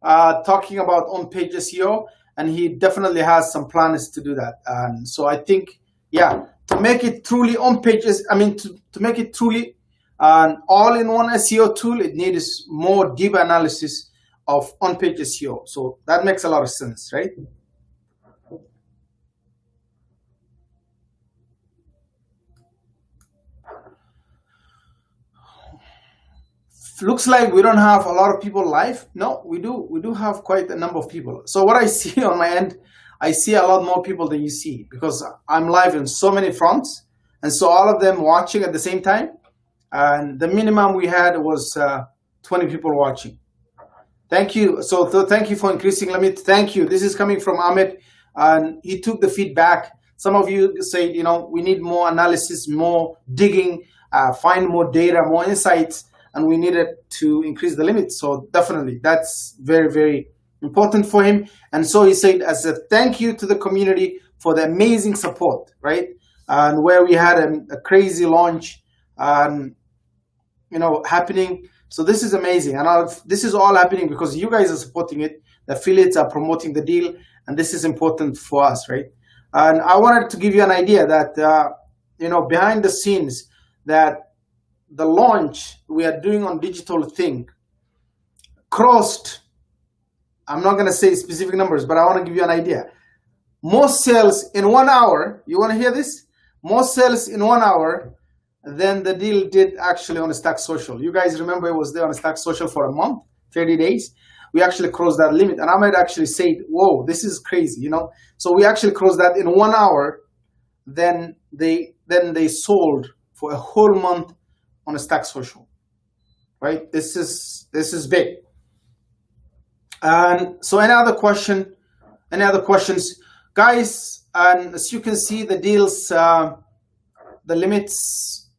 talking about on-page SEO, and he definitely has some plans to do that. And so I think, yeah, to make it truly on-page, to make it truly an all-in-one SEO tool, it needs more deep analysis of on-page SEO. So that makes a lot of sense, right? Looks like we don't have a lot of people live. No, we do. We do have quite a number of people. So what I see on my end, I see a lot more people than you see because I'm live in so many fronts. And so all of them watching at the same time. And the minimum we had was 20 people watching. Thank you. So thank you for increasing. Let me thank you. This is coming from Ahmed. and he took the feedback. Some of you said, we need more analysis, more digging, find more data, more insights, and we needed to increase the limit. So definitely, that's very, very important for him. And so he said, as a thank you to the community for the amazing support, right? And where we had a crazy launch, happening. So this is amazing, and this is all happening because you guys are supporting it. The affiliates are promoting the deal, and this is important for us, right? And I wanted to give you an idea that behind the scenes, that the launch we are doing on Digital Thing crossed, I'm not going to say specific numbers, but I want to give you an idea. More sales in 1 hour, you want to hear this? More sales in 1 hour than the deal did actually on Stack Social. You guys remember it was there on Stack Social for a month, 30 days. We actually crossed that limit, and I might actually say, whoa, this is crazy, So we actually crossed that in 1 hour. Then they sold for a whole month on a Stack Social, right? This is big. And so any other questions, guys? And as you can see, the deals, the limits,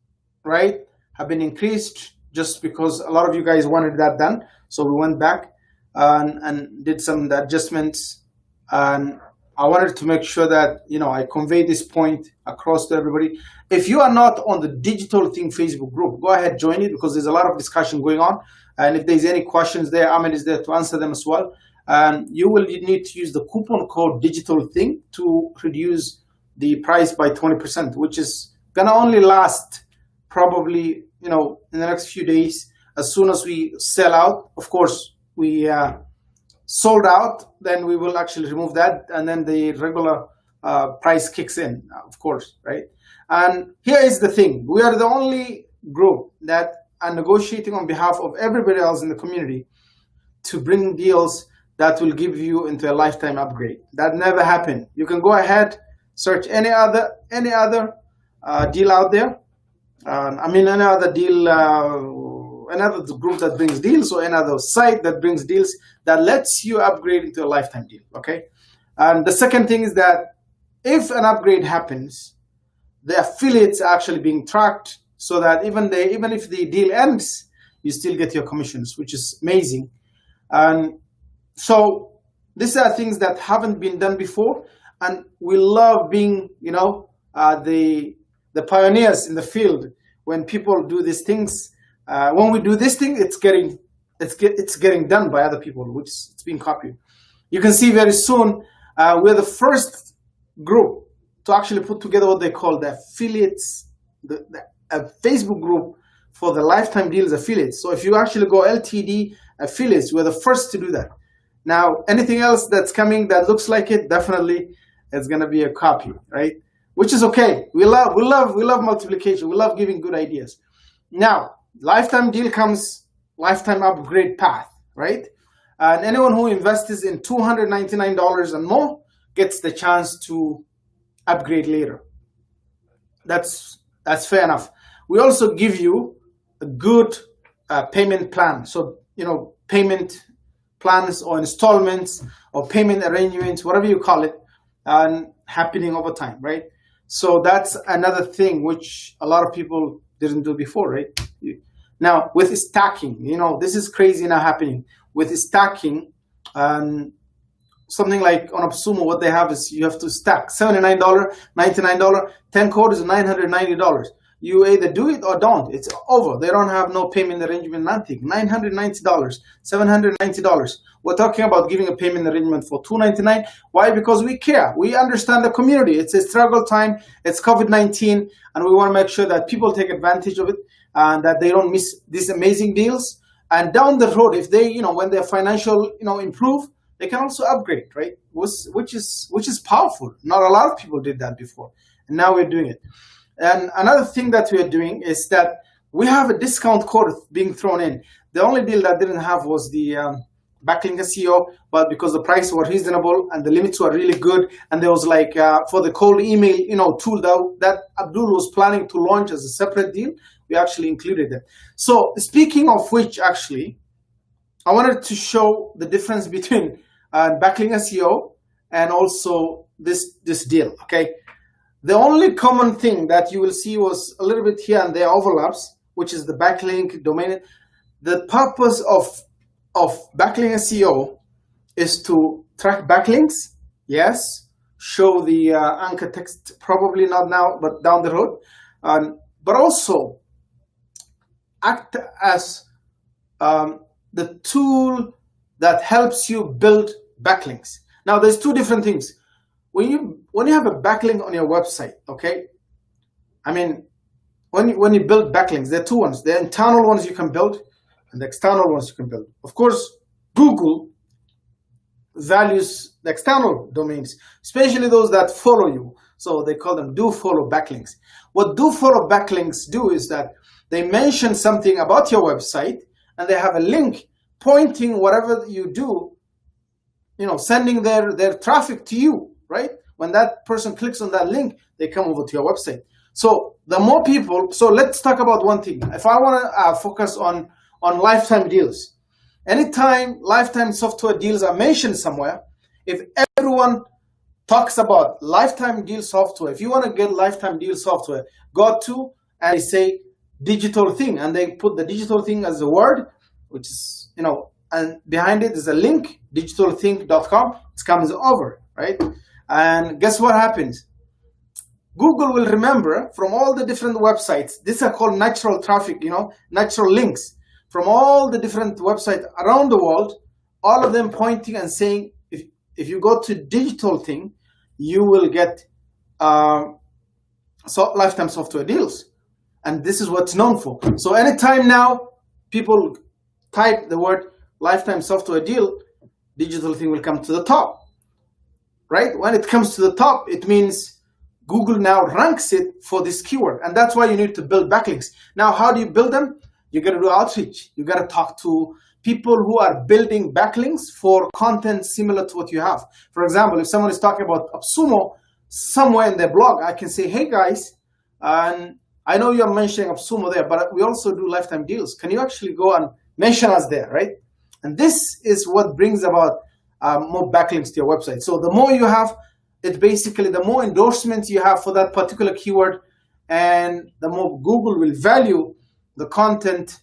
right, have been increased just because a lot of you guys wanted that done. So we went back and did some adjustments, and I wanted to make sure that I convey this point across to everybody. If you are not on the Digital Thing Facebook group, go ahead, join it, because there's a lot of discussion going on. And if there's any questions there, Ahmed is there to answer them as well. You will need to use the coupon code Digital Thing to reduce the price by 20%, which is gonna only last probably in the next few days. As soon as we sell out, of course, we sold out, then we will actually remove that, and then the regular price kicks in, of course, right? And here is the thing: we are the only group that are negotiating on behalf of everybody else in the community to bring deals that will give you into a lifetime upgrade. That never happened. You can go ahead, search any other deal out there. Any other deal, another group that brings deals, or another site that brings deals that lets you upgrade into a lifetime deal, okay? And the second thing is that if an upgrade happens, the affiliates are actually being tracked, so that even if the deal ends, you still get your commissions, which is amazing. And so these are things that haven't been done before, and we love being, the pioneers in the field. When people do these things, when we do this thing, it's getting done by other people, which it's being copied. You can see very soon we're the first group to actually put together what they call the affiliates, a Facebook group for the lifetime deals affiliates. So if you actually go LTD affiliates, we're the first to do that. Now, anything else that's coming that looks like it, definitely it's going to be a copy, right? Which is okay. We love multiplication. We love giving good ideas. Now, lifetime deal comes lifetime upgrade path, right? And anyone who invests in $299 and more gets the chance to upgrade later. That's fair enough. We also give you a good payment plan. So, payment plans or installments or payment arrangements, whatever you call it, and happening over time, right? So that's another thing which a lot of people didn't do before, right? Now, with stacking, this is crazy now happening. With stacking, something like on AppSumo, what they have is you have to stack $79, $99, 10 code is $990. You either do it or don't. It's over. They don't have no payment arrangement, nothing. $990, $790. We're talking about giving a payment arrangement for $299. Why? Because we care. We understand the community. It's a struggle time. It's COVID-19, and we want to make sure that people take advantage of it and that they don't miss these amazing deals. And down the road, if they, when their financial, improve, they can also upgrade, right? Which is powerful. Not a lot of people did that before, and now we're doing it. And another thing that we are doing is that we have a discount code being thrown in. The only deal that didn't have was the backlink SEO, but because the price was reasonable and the limits were really good, and there was like for the cold email, tool that Abdul was planning to launch as a separate deal, we actually included it. So speaking of which, actually, I wanted to show the difference between backlink SEO and also this deal. Okay, the only common thing that you will see was a little bit here and there overlaps, which is the backlink domain. The purpose of backlink SEO is to track backlinks, yes, show the anchor text, probably not now, but down the road, but also act as the tool that helps you build backlinks. Now, there's two different things. When you have a backlink on your website, okay, I mean, when you build backlinks, there are two ones. The internal ones you can build and the external ones you can build. Of course, Google values the external domains, especially those that follow you. So they call them do follow backlinks. What do follow backlinks do is that they mention something about your website and they have a link pointing whatever you do, sending their traffic to you, right? When that person clicks on that link, they come over to your website. So the more people, so let's talk about one thing. If I want to focus on lifetime deals, anytime lifetime software deals are mentioned somewhere, if everyone talks about lifetime deal software, if you want to get lifetime deal software, go to and they say digital thing, and they put the digital thing as a word, which is, and behind it is a link, digitalthing.com. It comes over, right? And guess what happens? Google will remember from all the different websites. These are called natural traffic, natural links from all the different websites around the world, all of them pointing and saying, if you go to digital thing, you will get lifetime software deals. And this is what's known for. So anytime now people type the word lifetime software deal, digital thing will come to the top, right? When it comes to the top, it means Google now ranks it for this keyword. And that's why you need to build backlinks. Now, how do you build them? You got to do outreach. You got to talk to people who are building backlinks for content similar to what you have. For example, if someone is talking about AppSumo somewhere in their blog, I can say, hey guys, and I know you're mentioning AppSumo there, but we also do lifetime deals. Can you actually go and mention us there, right? And this is what brings about more backlinks to your website. So the more you have, it's basically the more endorsements you have for that particular keyword, and the more Google will value the content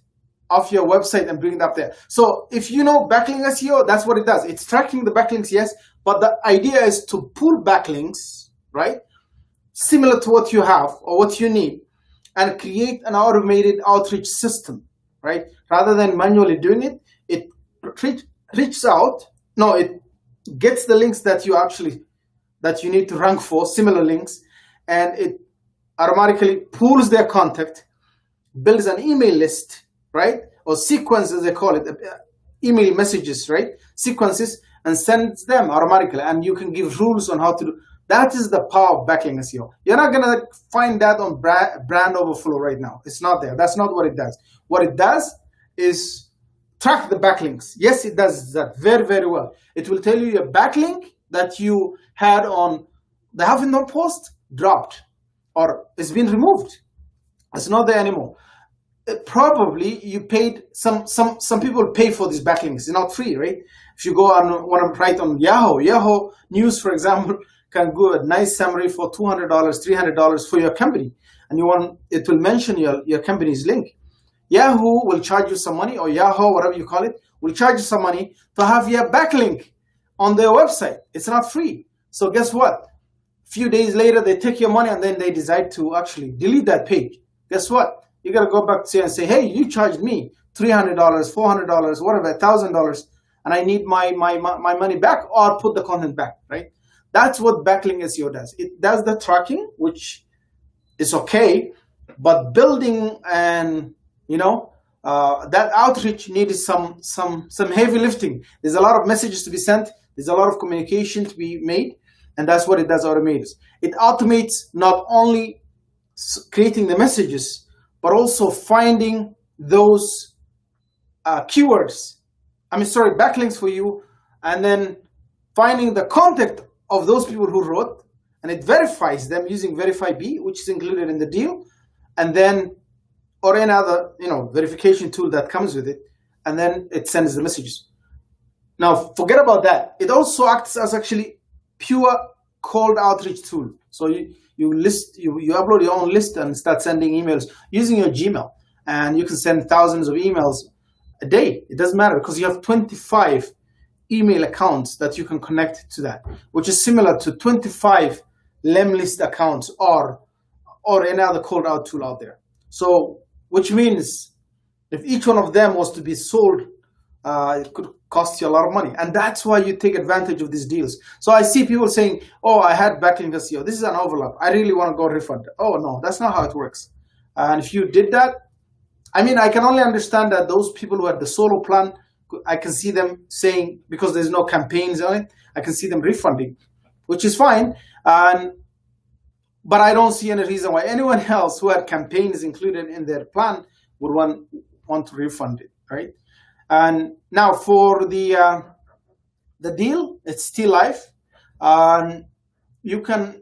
of your website and bring it up there. So if you know backlink SEO, that's what it does. It's tracking the backlinks, yes, but the idea is to pull backlinks, right, similar to what you have or what you need, and create an automated outreach system, right? Rather than manually doing it, it reaches out. No, it gets the links that you need to rank for, similar links, and it automatically pulls their contact, builds an email list, right? Or sequence, as they call it, email messages, right? Sequences, and sends them automatically. And you can give rules on how to do. That is the power of backlink SEO. You're not gonna find that on Brand Overflow right now. It's not there. That's not what it does. What it does is track the backlinks. Yes, it does that very, very well. It will tell you your backlink that you had on the Huffington Post dropped or it's been removed. It's not there anymore. Probably you paid, some people pay for these backlinks. It's not free, right? If you go on, want to write on Yahoo News, for example, can go a nice summary for $200, $300 for your company, and it will mention your company's link. Yahoo will charge you some money, or Yahoo, whatever you call it, will charge you some money to have your backlink on their website. It's not free. So guess what? A few days later, they take your money and then they decide to actually delete that page. Guess what? You got to go back to and say, hey, you charged me $300, $400, whatever, $1,000, and I need my money back, or put the content back, right? That's what backlink SEO does. It does the tracking, which is okay, but building and that outreach needs some heavy lifting. There's a lot of messages to be sent. There's a lot of communication to be made, and that's what it does. It automates not only creating the messages, but also finding those keywords. Backlinks for you, and then finding the contact of those people who wrote, and it verifies them using Verify B, which is included in the deal, and then or any other verification tool that comes with it, and then it sends the messages. Now forget about that. It also acts as actually pure cold outreach tool. So you upload your own list and start sending emails using your Gmail, and you can send thousands of emails a day. It doesn't matter because you have 25 email accounts that you can connect to that, which is similar to 25 list accounts or any other cold out tool out there. So which means if each one of them was to be sold, it could cost you a lot of money. And that's why you take advantage of these deals. So I see people saying, oh, I had backlink SEO. This is an overlap. I really want to go refund. Oh, no, that's not how it works. And if you did that, I mean, I can only understand that those people who had the solo plan, I can see them saying, because there's no campaigns on it, I can see them refunding, which is fine. But I don't see any reason why anyone else who had campaigns included in their plan would want to refund it, right? And now for the deal, it's still live. You can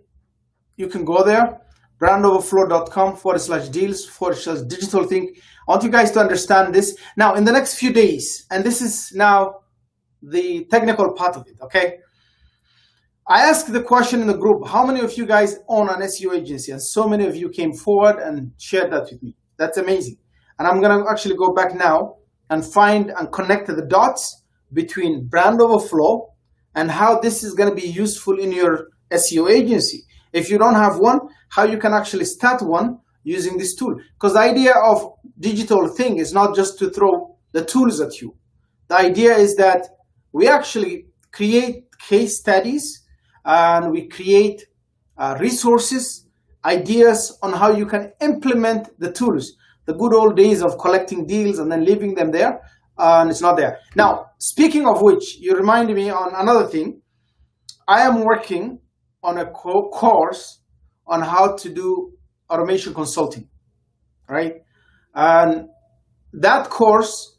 go there, brandoverflow.com/deals/digital think. I want you guys to understand this. Now, in the next few days, and this is now the technical part of it, okay? I asked the question in the group, how many of you guys own an SEO agency? And so many of you came forward and shared that with me. That's amazing. And I'm going to actually go back now and find and connect the dots between Brand Overflow and how this is going to be useful in your SEO agency. If you don't have one, how you can actually start one using this tool. Because the idea of digital thing is not just to throw the tools at you. The idea is that we actually create case studies and we create resources, ideas on how you can implement the tools. The good old days of collecting deals and then leaving them there, and it's not there. Now, speaking of which, you reminded me on another thing. I am working on a course on how to do automation consulting, right? And that course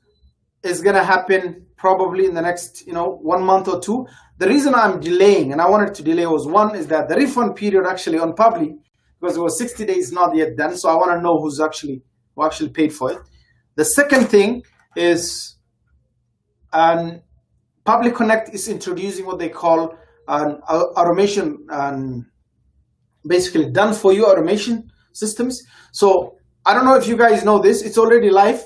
is going to happen probably in the next 1 month or two. The reason I'm delaying, and I wanted to delay, was one is that the refund period actually on public, because it was 60 days not yet done, so I want to know who actually paid for it. The second thing is Public Connect is introducing what they call an automation, basically done for you automation systems. So I don't know if you guys know this, it's already live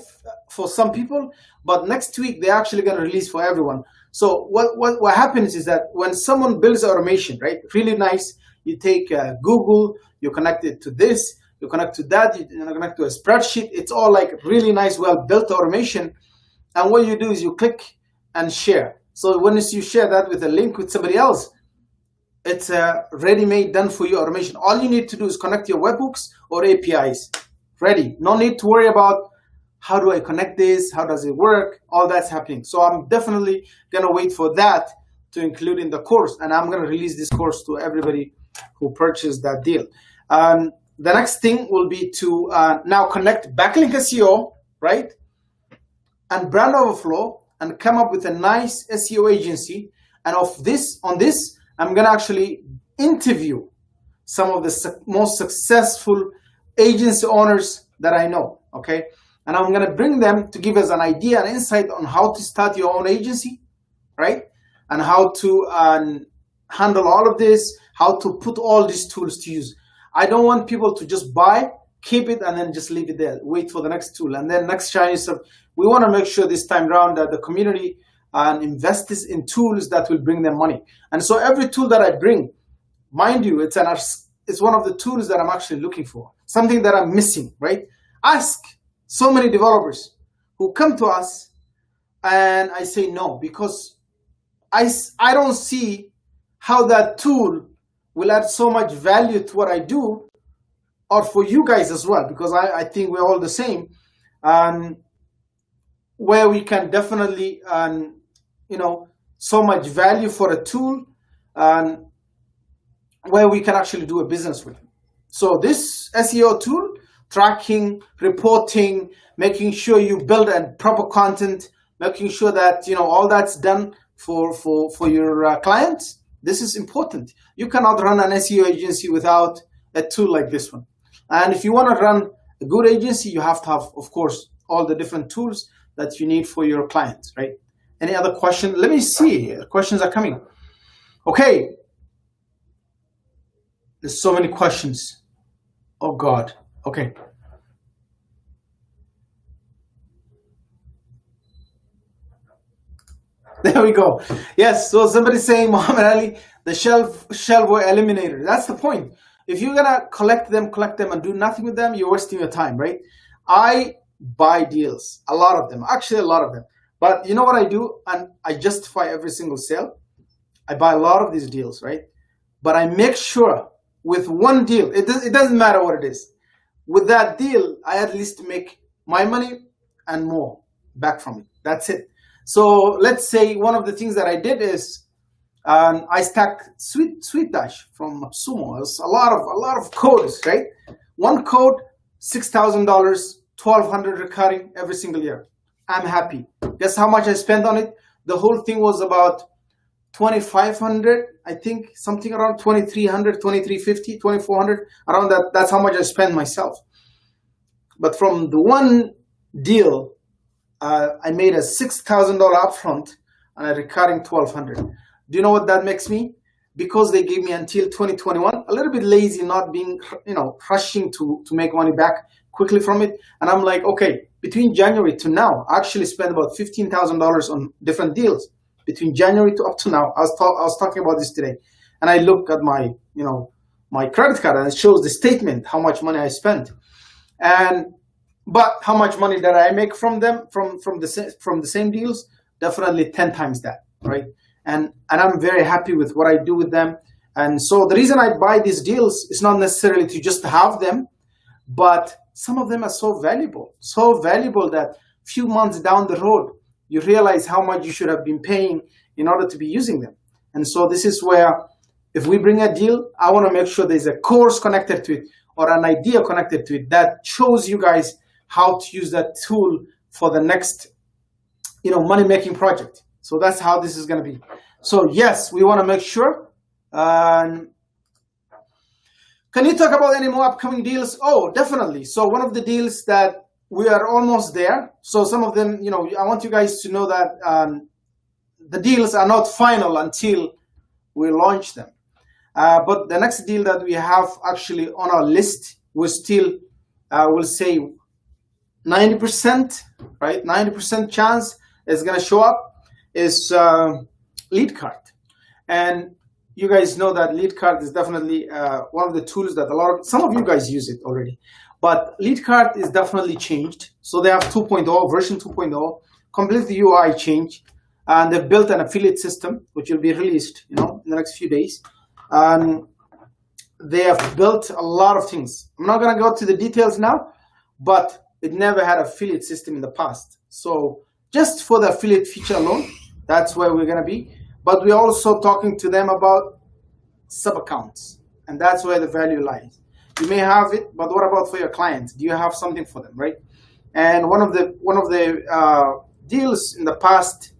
for some people, but next week they're actually going to release for everyone. So what happens is that when someone builds automation, right, really nice, you take Google, you connect it to this, you connect to that, you connect to a spreadsheet. It's all like really nice, well-built automation. And what you do is you click and share. So once you share that with a link with somebody else, it's a ready-made, done-for-you automation. All you need to do is connect your webhooks or APIs. Ready. No need to worry about how do I connect this, how does it work, all that's happening. So I'm definitely going to wait for that to include in the course, and I'm going to release this course to everybody who purchased that deal. The next thing will be to now connect backlink SEO, right, and Brand Overflow, and come up with a nice SEO agency. And on this, I'm going to actually interview some of the most successful agency owners that I know, okay? And I'm going to bring them to give us an idea and insight on how to start your own agency, right? And how to handle all of this, how to put all these tools to use. I don't want people to just buy, keep it, and then just leave it there. Wait for the next tool. And then next shiny stuff. We want to make sure this time around that the community invests in tools that will bring them money. And so every tool that I bring, mind you, it's one of the tools that I'm actually looking for. Something that I'm missing, right? Ask so many developers who come to us, and I say no, because I don't see how that tool will add so much value to what I do, or for you guys as well, because I think we're all the same, where we can definitely, so much value for a tool, where we can actually do a business with it. So this SEO tool, tracking, reporting, making sure you build a proper content, making sure that all that's done for your clients. This is important. You cannot run an SEO agency without a tool like this one. And if you want to run a good agency, you have to have, of course, all the different tools that you need for your clients, right? Any other question? Let me see. Questions are coming. Okay. There's so many questions. Oh God. Okay. There we go. Yes. So somebody's saying, Muhammad Ali, the shelf eliminator. That's the point. If you're gonna collect them, and do nothing with them, you're wasting your time, right? I buy deals, a lot of them, actually a lot of them. But you know what I do, and I justify every single sale. I buy a lot of these deals, right? But I make sure with one deal, it doesn't matter what it is. With that deal, I at least make my money and more back from it. That's it. So let's say one of the things that I did is I stacked Sweet Dash from Sumo. It's a lot of codes, right? One code, $6,000, 1,200 recurring every single year. I'm happy. Guess how much I spent on it? The whole thing was about 2,500, I think, something around 2,300, 2,350, 2,400, around that. That's how much I spent myself. But from the one deal, I made a $6,000 upfront and a recurring 1,200. Do you know what that makes me? Because they gave me until 2021, a little bit lazy, not being, rushing to make money back quickly from it. And I'm like, okay, between January to now, I actually spent about $15,000 on different deals. Between January to up to now, I was talking about this today, and I look at my my credit card, and it shows the statement how much money I spent, but how much money did I make from them from the same deals? Definitely 10 times that, right? And I'm very happy with what I do with them. And so the reason I buy these deals is not necessarily to just have them, but some of them are so valuable that few months down the road, you realize how much you should have been paying in order to be using them. And so this is where, if we bring a deal, I want to make sure there's a course connected to it or an idea connected to it that shows you guys how to use that tool for the next, money-making project. So that's how this is going to be. So yes, we want to make sure. Can you talk about any more upcoming deals? Oh, definitely. So one of the deals that we are almost there. So some of them, I want you guys to know that the deals are not final until we launch them. But the next deal that we have actually on our list, we're still, we'll say 90%, right? 90% chance is going to show up is lead card. And you guys know that lead card is definitely one of the tools that some of you guys use it already. But lead card is definitely changed. So they have 2.0, version 2.0, completely UI change. And they've built an affiliate system, which will be released, in the next few days. They have built a lot of things. I'm not going to go to the details now, but it never had an affiliate system in the past. So just for the affiliate feature alone, that's where we're going to be. But we're also talking to them about sub-accounts. And that's where the value lies. You may have it, but what about for your clients? Do you have something for them, right? And one of the deals in the past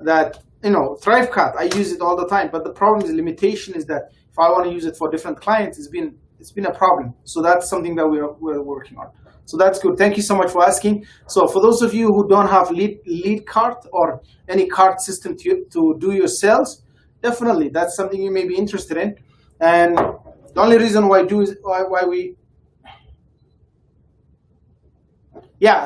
that, ThriveCart, I use it all the time, but the problem is, limitation is that if I want to use it for different clients, it's been a problem. So that's something that we're working on. So that's good. Thank you so much for asking. So for those of you who don't have lead card or any card system to do your sales, definitely that's something you may be interested in. And the only reason why we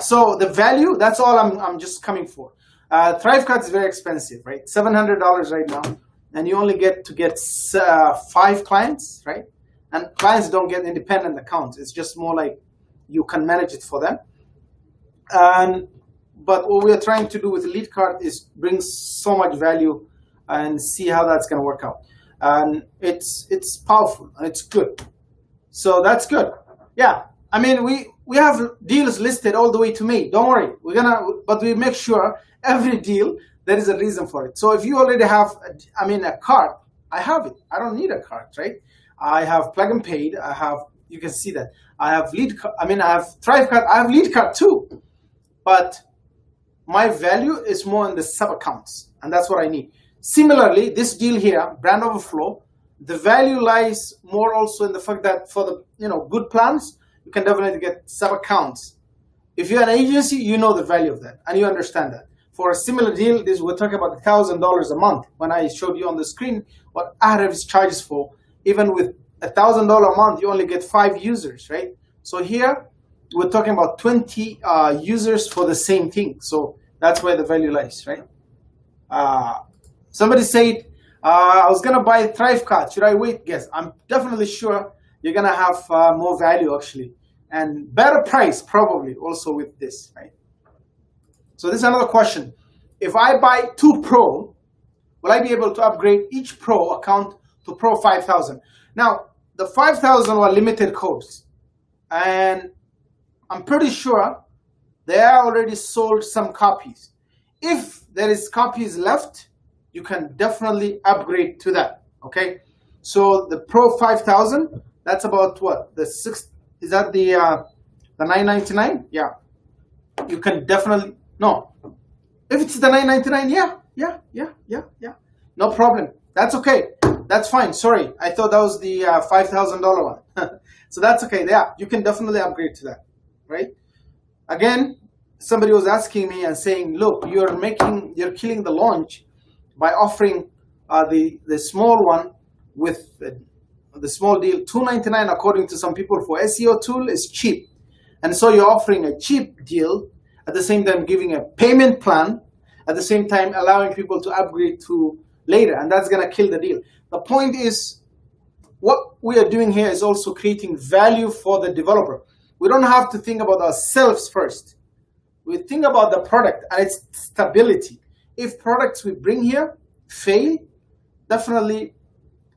so the value, that's all I'm just coming for. ThriveCart is very expensive, right? $700 right now, and you only get 5 clients, right? And clients don't get independent accounts. It's just more like you can manage it for them. But what we're trying to do with the lead card is bring so much value and see how that's going to work out. And it's powerful and it's good. So that's good. Yeah, I mean, we have deals listed all the way to May. Don't worry, but we make sure every deal there is a reason for it. So if you already have, a card, I have it. I don't need a card, right? I have plug and paid. You can see that I have I have ThriveCart. I have lead card too, but my value is more in the sub accounts, and that's what I need. Similarly, this deal here, Brand Overflow, the value lies more also in the fact that for the good plans, you can definitely get sub accounts. If you're an agency, you know the value of that and you understand that. For a similar deal, we're talking about $1,000 a month. When I showed you on the screen what Ahrefs charges for, even with $1,000 a month, you only get 5 users, right? So here we're talking about 20 users for the same thing. So that's where the value lies, right? Somebody said, I was gonna buy Thrive card. Should I wait? Yes, I'm definitely sure you're gonna have more value actually, and better price probably also with this, right? So this is another question. If I buy 2 Pro, will I be able to upgrade each Pro account to Pro 5000? Now, the 5000 were limited codes, and I'm pretty sure they already sold some copies. If there is copies left, you can definitely upgrade to that, okay? So the Pro 5000, that's about what? The 6, is that the $999? Yeah. You can definitely, no. If it's the $999, yeah. No problem. That's okay. That's fine. Sorry, I thought that was the $5,000 one. So that's okay. Yeah, you can definitely upgrade to that, right? Again, somebody was asking me and saying, look, you're killing the launch by offering the small one with the small deal. $299 according to some people for SEO tool is cheap. And so you're offering a cheap deal, at the same time giving a payment plan, at the same time allowing people to upgrade to later, and that's gonna kill the deal. The point is, what we are doing here is also creating value for the developer. We don't have to think about ourselves first. We think about the product and its stability. If products we bring here fail, definitely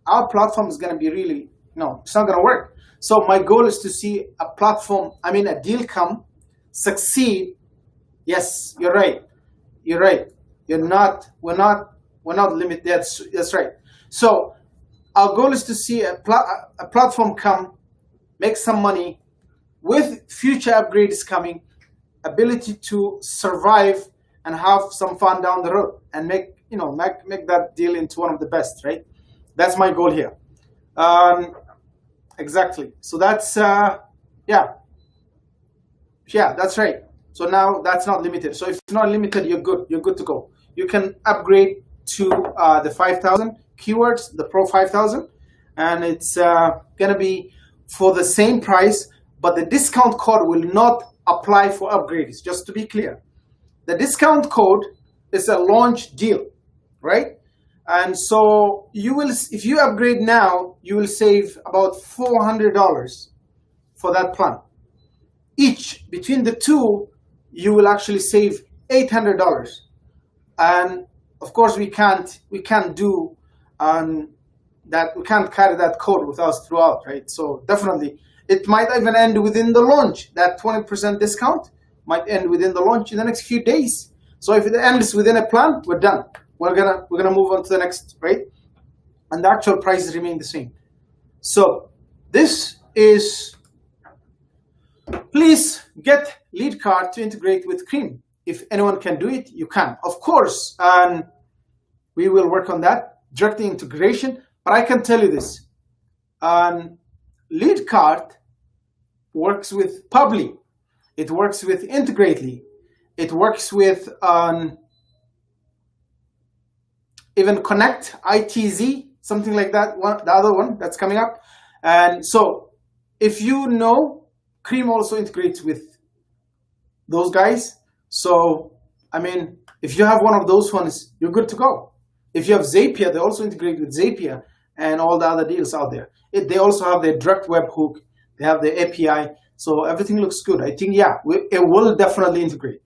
our platform is gonna be really, no, it's not gonna work. So my goal is to see a platform, a deal come, succeed. Yes, you're right. You're right. We're not limited. That's right. So our goal is to see a platform come, make some money with future upgrades coming, ability to survive and have some fun down the road and make that deal into one of the best, right? That's my goal here. Exactly. So that's that's right. So now that's not limited. So if it's not limited, you're good. You're good to go. You can upgrade to the 5000 keywords, the Pro 5000, and it's gonna be for the same price, but the discount code will not apply for upgrades. Just to be clear, the discount code is a launch deal, right? And so you will, if you upgrade now, you will save about $400 for that plan. Each between the two, you will actually save $800. And of course, we can't do that. We can't carry that code with us throughout, right? So definitely, it might even end within the launch. That 20% discount might end within the launch in the next few days. So if it ends within a plan, we're done. We're gonna move on to the next, right? And the actual prices remain the same. So this is, please get lead card to integrate with Cream. If anyone can do it, you can. Of course, we will work on that, direct integration. But I can tell you this, lead card works with Publi. It works with Integrately. It works with even Connect, ITZ, something like that, the other one that's coming up. And so if you know, Cream also integrates with those guys. So, if you have one of those ones, you're good to go. If you have Zapier, they also integrate with Zapier and all the other deals out there. They also have their direct webhook. They have their API. So everything looks good. I think, it will definitely integrate.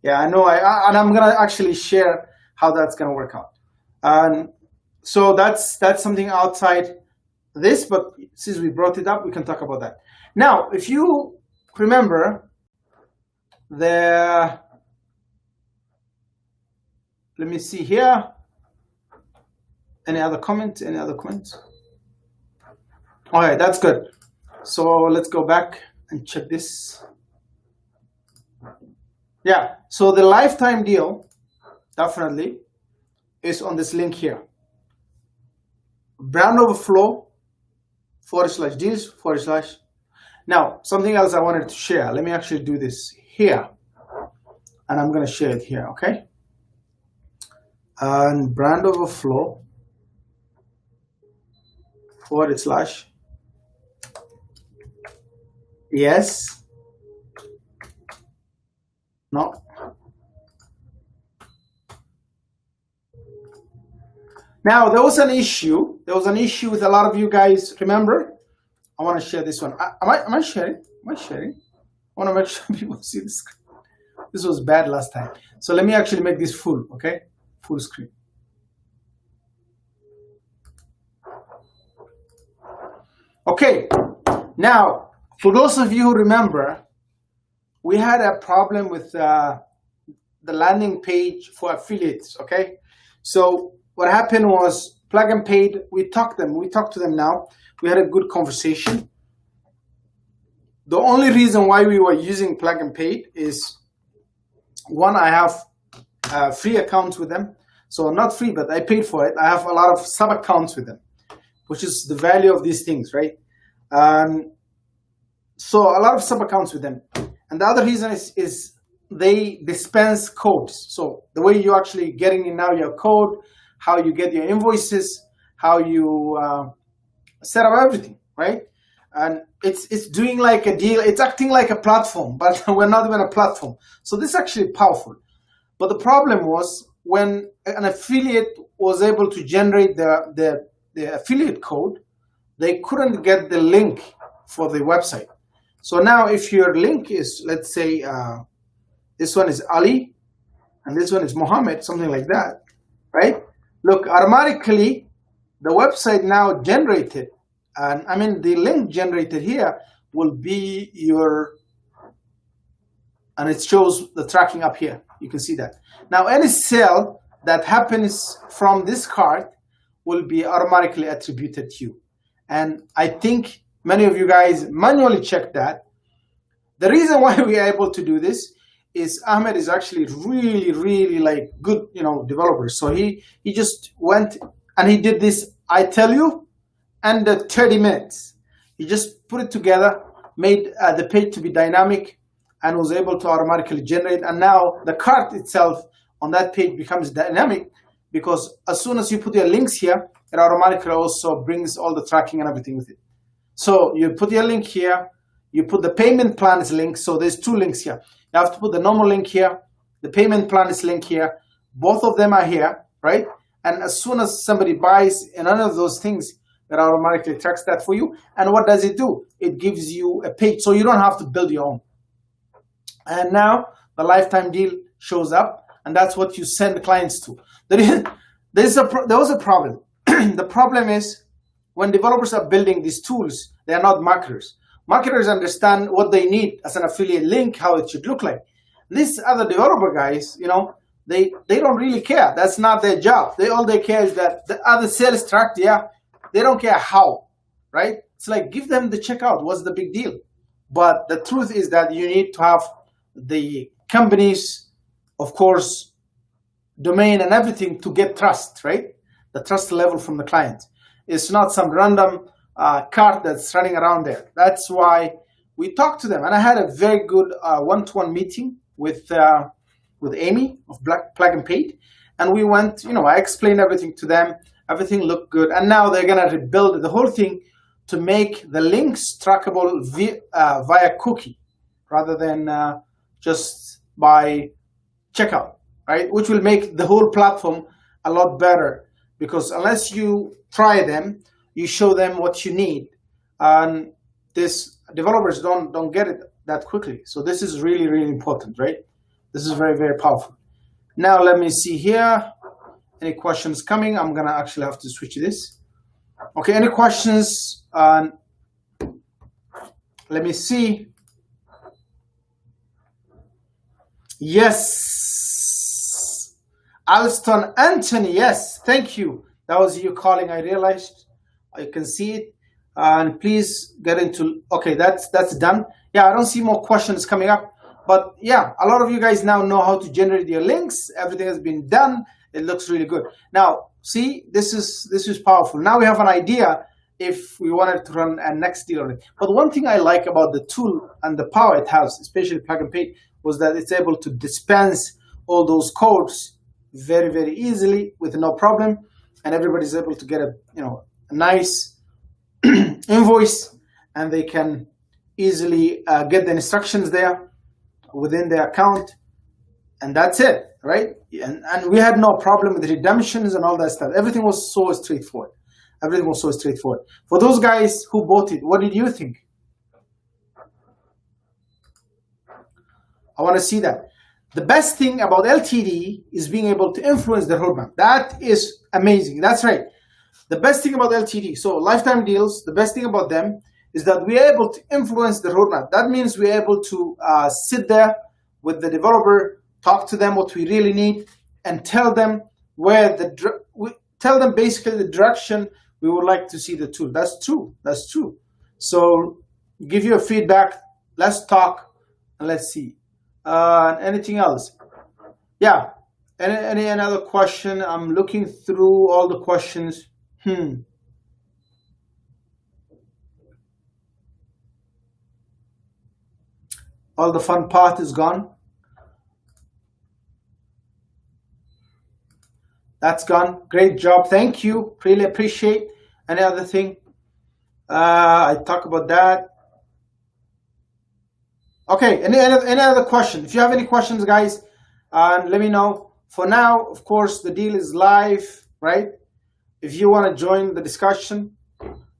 Yeah, I know. And I'm going to actually share how that's going to work out. And so that's something outside this, but since we brought it up, we can talk about that. Now, if you remember, let me see here. Any other comments? All right, that's good. So let's go back and check this. Yeah, so the lifetime deal definitely is on this link here. Brand Overflow /deals/. Now, something else I wanted to share. Let me actually do this here. And I'm going to share it here, okay? And Brand Overflow /. Yes. No. Now there was an issue. There was an issue with a lot of you guys. Remember? I want to share this one. Am I sharing? Am I sharing? I want to make sure people see this. This was bad last time. So let me actually make this full, okay? Full screen. Okay. Now, for those of you who remember, we had a problem with the landing page for affiliates, okay? So what happened was Plug and Paid, we talked to them now. We had a good conversation. The only reason why we were using Plug and Paid is, one, I have free accounts with them. So not free, but I paid for it. I have a lot of sub accounts with them, which is the value of these things, right? So a lot of sub accounts with them. And the other reason is they dispense codes. So the way you're actually getting in now your code, how you get your invoices, how you set up everything, right? And it's doing like a deal. It's acting like a platform, but we're not even a platform. So this is actually powerful. But the problem was when an affiliate was able to generate the affiliate code, they couldn't get the link for the website. So now if your link is, let's say, this one is Ali, and this one is Mohammed, something like that, right? Look, automatically, the website now generated, and I mean, the link generated here will be your, and it shows the tracking up here. You can see that. Now, any sale that happens from this card will be automatically attributed to you. And I think many of you guys manually check that. The reason why we are able to do this is Ahmed is actually really like good, developer. So he just went and he did this, I tell you, under 30 minutes. He just put it together, made the page to be dynamic, and was able to automatically generate. And now the cart itself on that page becomes dynamic, because as soon as you put your links here, it automatically also brings all the tracking and everything with it. So you put your link here, you put the payment plan is linked. So there's two links here. You have to put the normal link here, the payment plan is linked here. Both of them are here, right? And as soon as somebody buys in any of those things, it automatically tracks that for you. And what does it do? It gives you a page, so you don't have to build your own. And now the lifetime deal shows up, and that's what you send clients to. There was a problem. The problem is when developers are building these tools, they are not marketers. Marketers understand what they need as an affiliate link, how it should look like. These other developer guys, they don't really care. That's not their job. All they care is that the other sales tracked, yeah. They don't care how, right? It's like, give them the checkout. What's the big deal? But the truth is that you need to have the company's, of course, domain and everything to get trust, right? The trust level from the client. It's not some random card that's running around there. That's why we talked to them. And I had a very good one-to-one meeting with Amy of Plug and Paid. And we went, I explained everything to them. Everything looked good. And now they're going to rebuild the whole thing to make the links trackable via cookie rather than just by checkout, right? Which will make the whole platform a lot better, because unless you try them, you show them what you need, and these developers don't get it that quickly. So this is really important, right? This is very powerful. Now let me see here. Any questions coming? I'm gonna actually have to switch this. Okay, any questions? Let me see. Yes, Alston Anthony. Yes, thank you. That was you calling. I realized. I can see it. And please get into. Okay, that's done. Yeah, I don't see more questions coming up. But yeah, a lot of you guys now know how to generate your links. Everything has been done. It looks really good. Now, see, this is powerful. Now we have an idea if we wanted to run a next deal on it. But one thing I like about the tool and the power it has, especially Plug and Paid, was that it's able to dispense all those codes very easily with no problem, and everybody's able to get a nice invoice, and they can easily get the instructions there within the account, and that's it, right? And we had no problem with redemptions and all that stuff. Everything was so straightforward. Everything was so straightforward. For those guys who bought it, what did you think? I want to see that. The best thing about LTD is being able to influence the roadmap. That is amazing. That's right. The best thing about LTD, so lifetime deals, the best thing about them is that we are able to influence the roadmap. That means we are able to sit there with the developer, talk to them what we really need, and tell them basically the direction we would like to see the tool. That's true. That's true. So give you a feedback. Let's talk and let's see. Anything else? Yeah. Any other question? I'm looking through all the questions. All the fun part is gone. That's gone. Great job. Thank you. Really appreciate. Any other thing? I talk about that. Okay. Any other question? If you have any questions, guys, let me know. For now, of course, the deal is live, right? If you want to join the discussion,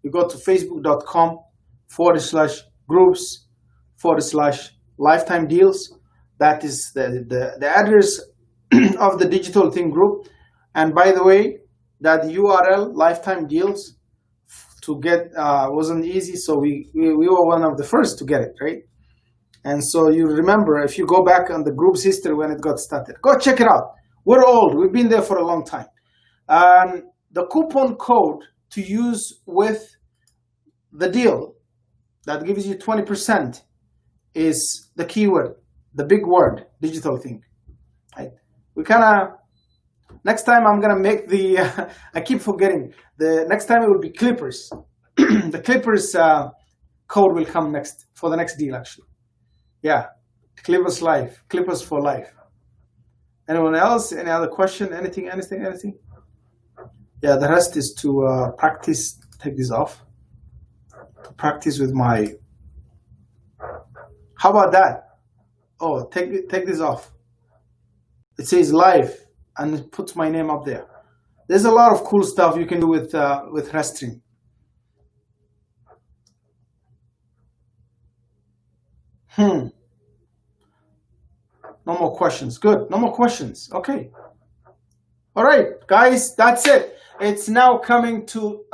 you go to facebook.com/groups/lifetime deals. That is the address of the digital thing group. And by the way, that URL, lifetime deals, to get wasn't easy, so we were one of the first to get it, right? And so you remember, if you go back on the group's history when it got started, go check it out. We're old. We've been there for a long time. The coupon code to use with the deal that gives you 20% is the keyword, the big word, digital thing. Right? We kind of, next time I'm going to make the, I keep forgetting, the next time it will be Clippers. The Clippers code will come next, for the next deal actually. Yeah, Clippers life, Clippers for life. Anyone else? Any other question? Anything? Yeah, the rest is to practice. Take this off. To practice with my. How about that? Oh, take this off. It says live and it puts my name up there. There's a lot of cool stuff you can do with Restream. No more questions. Good. No more questions. Okay. All right, guys, that's it. It's now coming to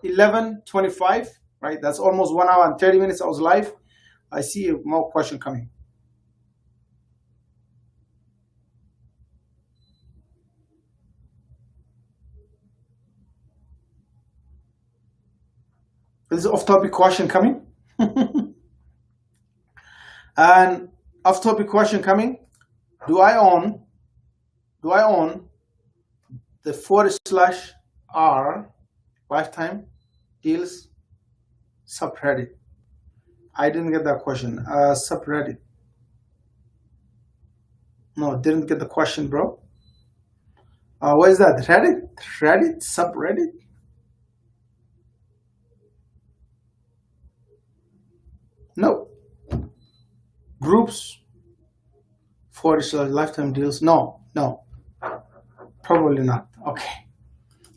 11:25, right? That's almost 1 hour and 30 minutes. I was live. I see more question coming. There's an off-topic question coming. And off-topic question coming. Do I own the /r lifetime deals subreddit? I didn't get that question. Subreddit. No, didn't get the question, bro. What is that? Reddit? Subreddit? No. Groups /lifetime deals? No. Probably not. Okay.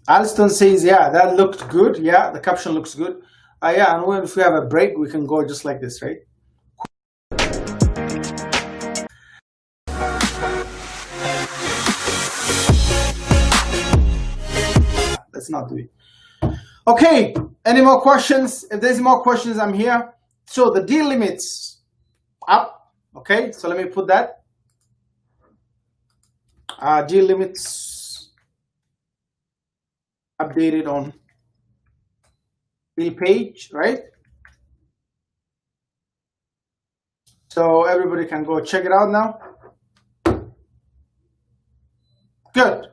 Alston says, yeah, that looked good. Yeah, the caption looks good. Yeah, and if we have a break, we can go just like this, right? Let's not do it. Okay, any more questions? If there's more questions, I'm here. So the deal limits up. Okay, so let me put that. Deal limits updated on deal page, right? So everybody can go check it out now. Good.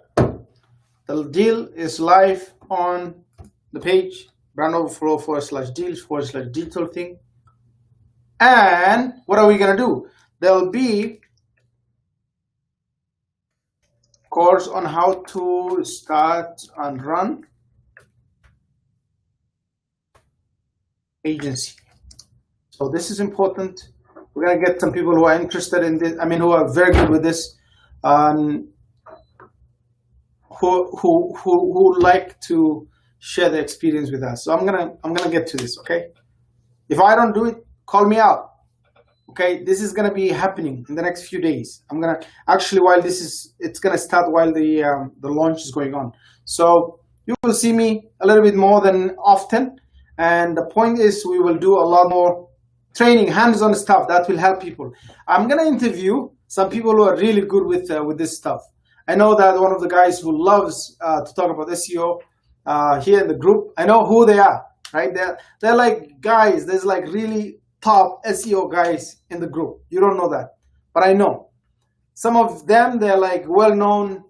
The deal is live on the page, brand overflow /deals/digital thing. And what are we gonna do? There'll be course on how to start and run agency. So this is important. We're gonna get some people who are interested in this. I mean, who are very good with this, who like to share their experience with us. So I'm gonna get to this. Okay. If I don't do it, call me out. Okay, this is gonna be happening in the next few days. I'm gonna actually, while it's gonna start while the launch is going on. So you will see me a little bit more than often. And the point is, we will do a lot more training, hands-on stuff that will help people. I'm gonna interview some people who are really good with this stuff. I know that one of the guys who loves to talk about SEO here in the group. I know who they are, right? They're like guys. There's like really top SEO guys in the group. You don't know that, but I know some of them. They're like well known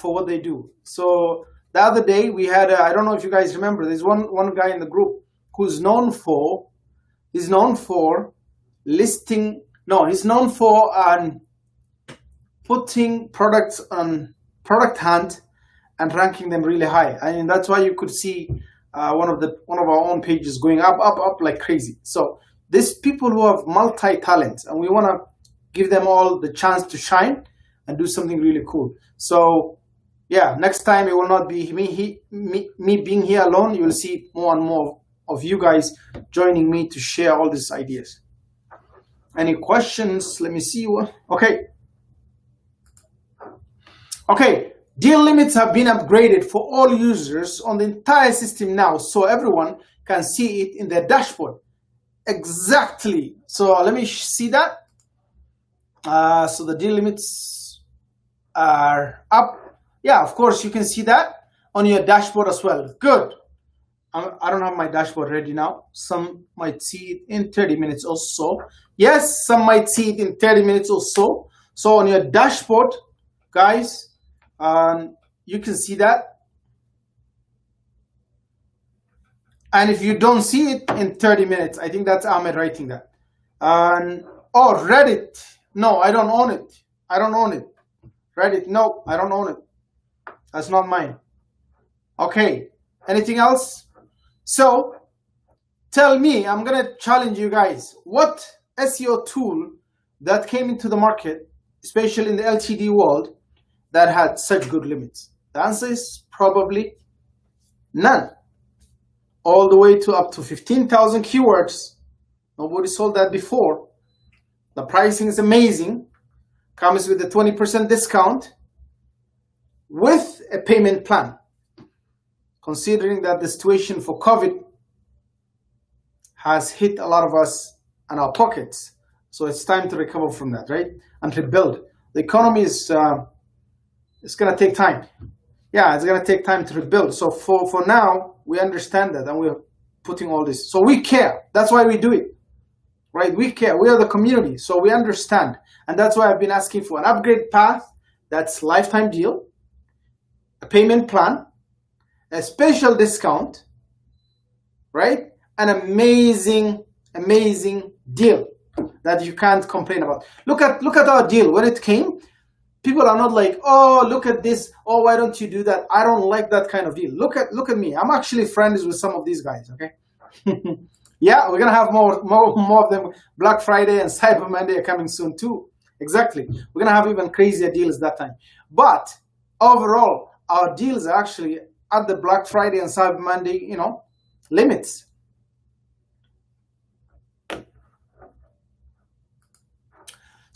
for what they do. So the other day we had I don't know if you guys remember. There's one guy in the group who's known for listing. No, he's known for putting products on Product Hunt and ranking them really high. I mean, that's why you could see one of our own pages going up like crazy. So these people who have multi-talents, and we want to give them all the chance to shine and do something really cool. So yeah, next time it will not be me being here alone. You will see more and more of you guys joining me to share all these ideas. Any questions? Let me see. Okay, deal limits have been upgraded for all users on the entire system now, so everyone can see it in their dashboard. Exactly. So let me see that. So the deal limits are up. Yeah, of course, you can see that on your dashboard as well. Good. I don't have my dashboard ready now. Some might see it in 30 minutes or so. Yes, some might see it in 30 minutes or so. So on your dashboard, guys, you can see that. And if you don't see it in 30 minutes, I think that's Ahmed writing that. Oh, Reddit. No, I don't own it. I don't own it. Reddit. No, I don't own it. That's not mine. Okay. Anything else? So tell me, I'm going to challenge you guys. What SEO tool that came into the market, especially in the LTD world, that had such good limits? The answer is probably none. All the way to up to 15,000 keywords. Nobody sold that before. The pricing is amazing. Comes with a 20% discount with a payment plan. Considering that the situation for COVID has hit a lot of us in our pockets. So it's time to recover from that, right? And rebuild. The economy is it's going to take time. Yeah, it's going to take time to rebuild. So for now, we understand that, and we're putting all this. So we care. That's why we do it, right? We care. We are the community, so we understand. And that's why I've been asking for an upgrade path that's lifetime deal, a payment plan, a special discount, right? An amazing deal that you can't complain about. Look at our deal. When it came, people are not like, oh, look at this. Oh, why don't you do that? I don't like that kind of deal. Look at me. I'm actually friends with some of these guys, okay? Yeah, we're gonna have more of them. Black Friday and Cyber Monday are coming soon too. Exactly. We're gonna have even crazier deals that time. But overall, our deals are actually at the Black Friday and Cyber Monday, limits.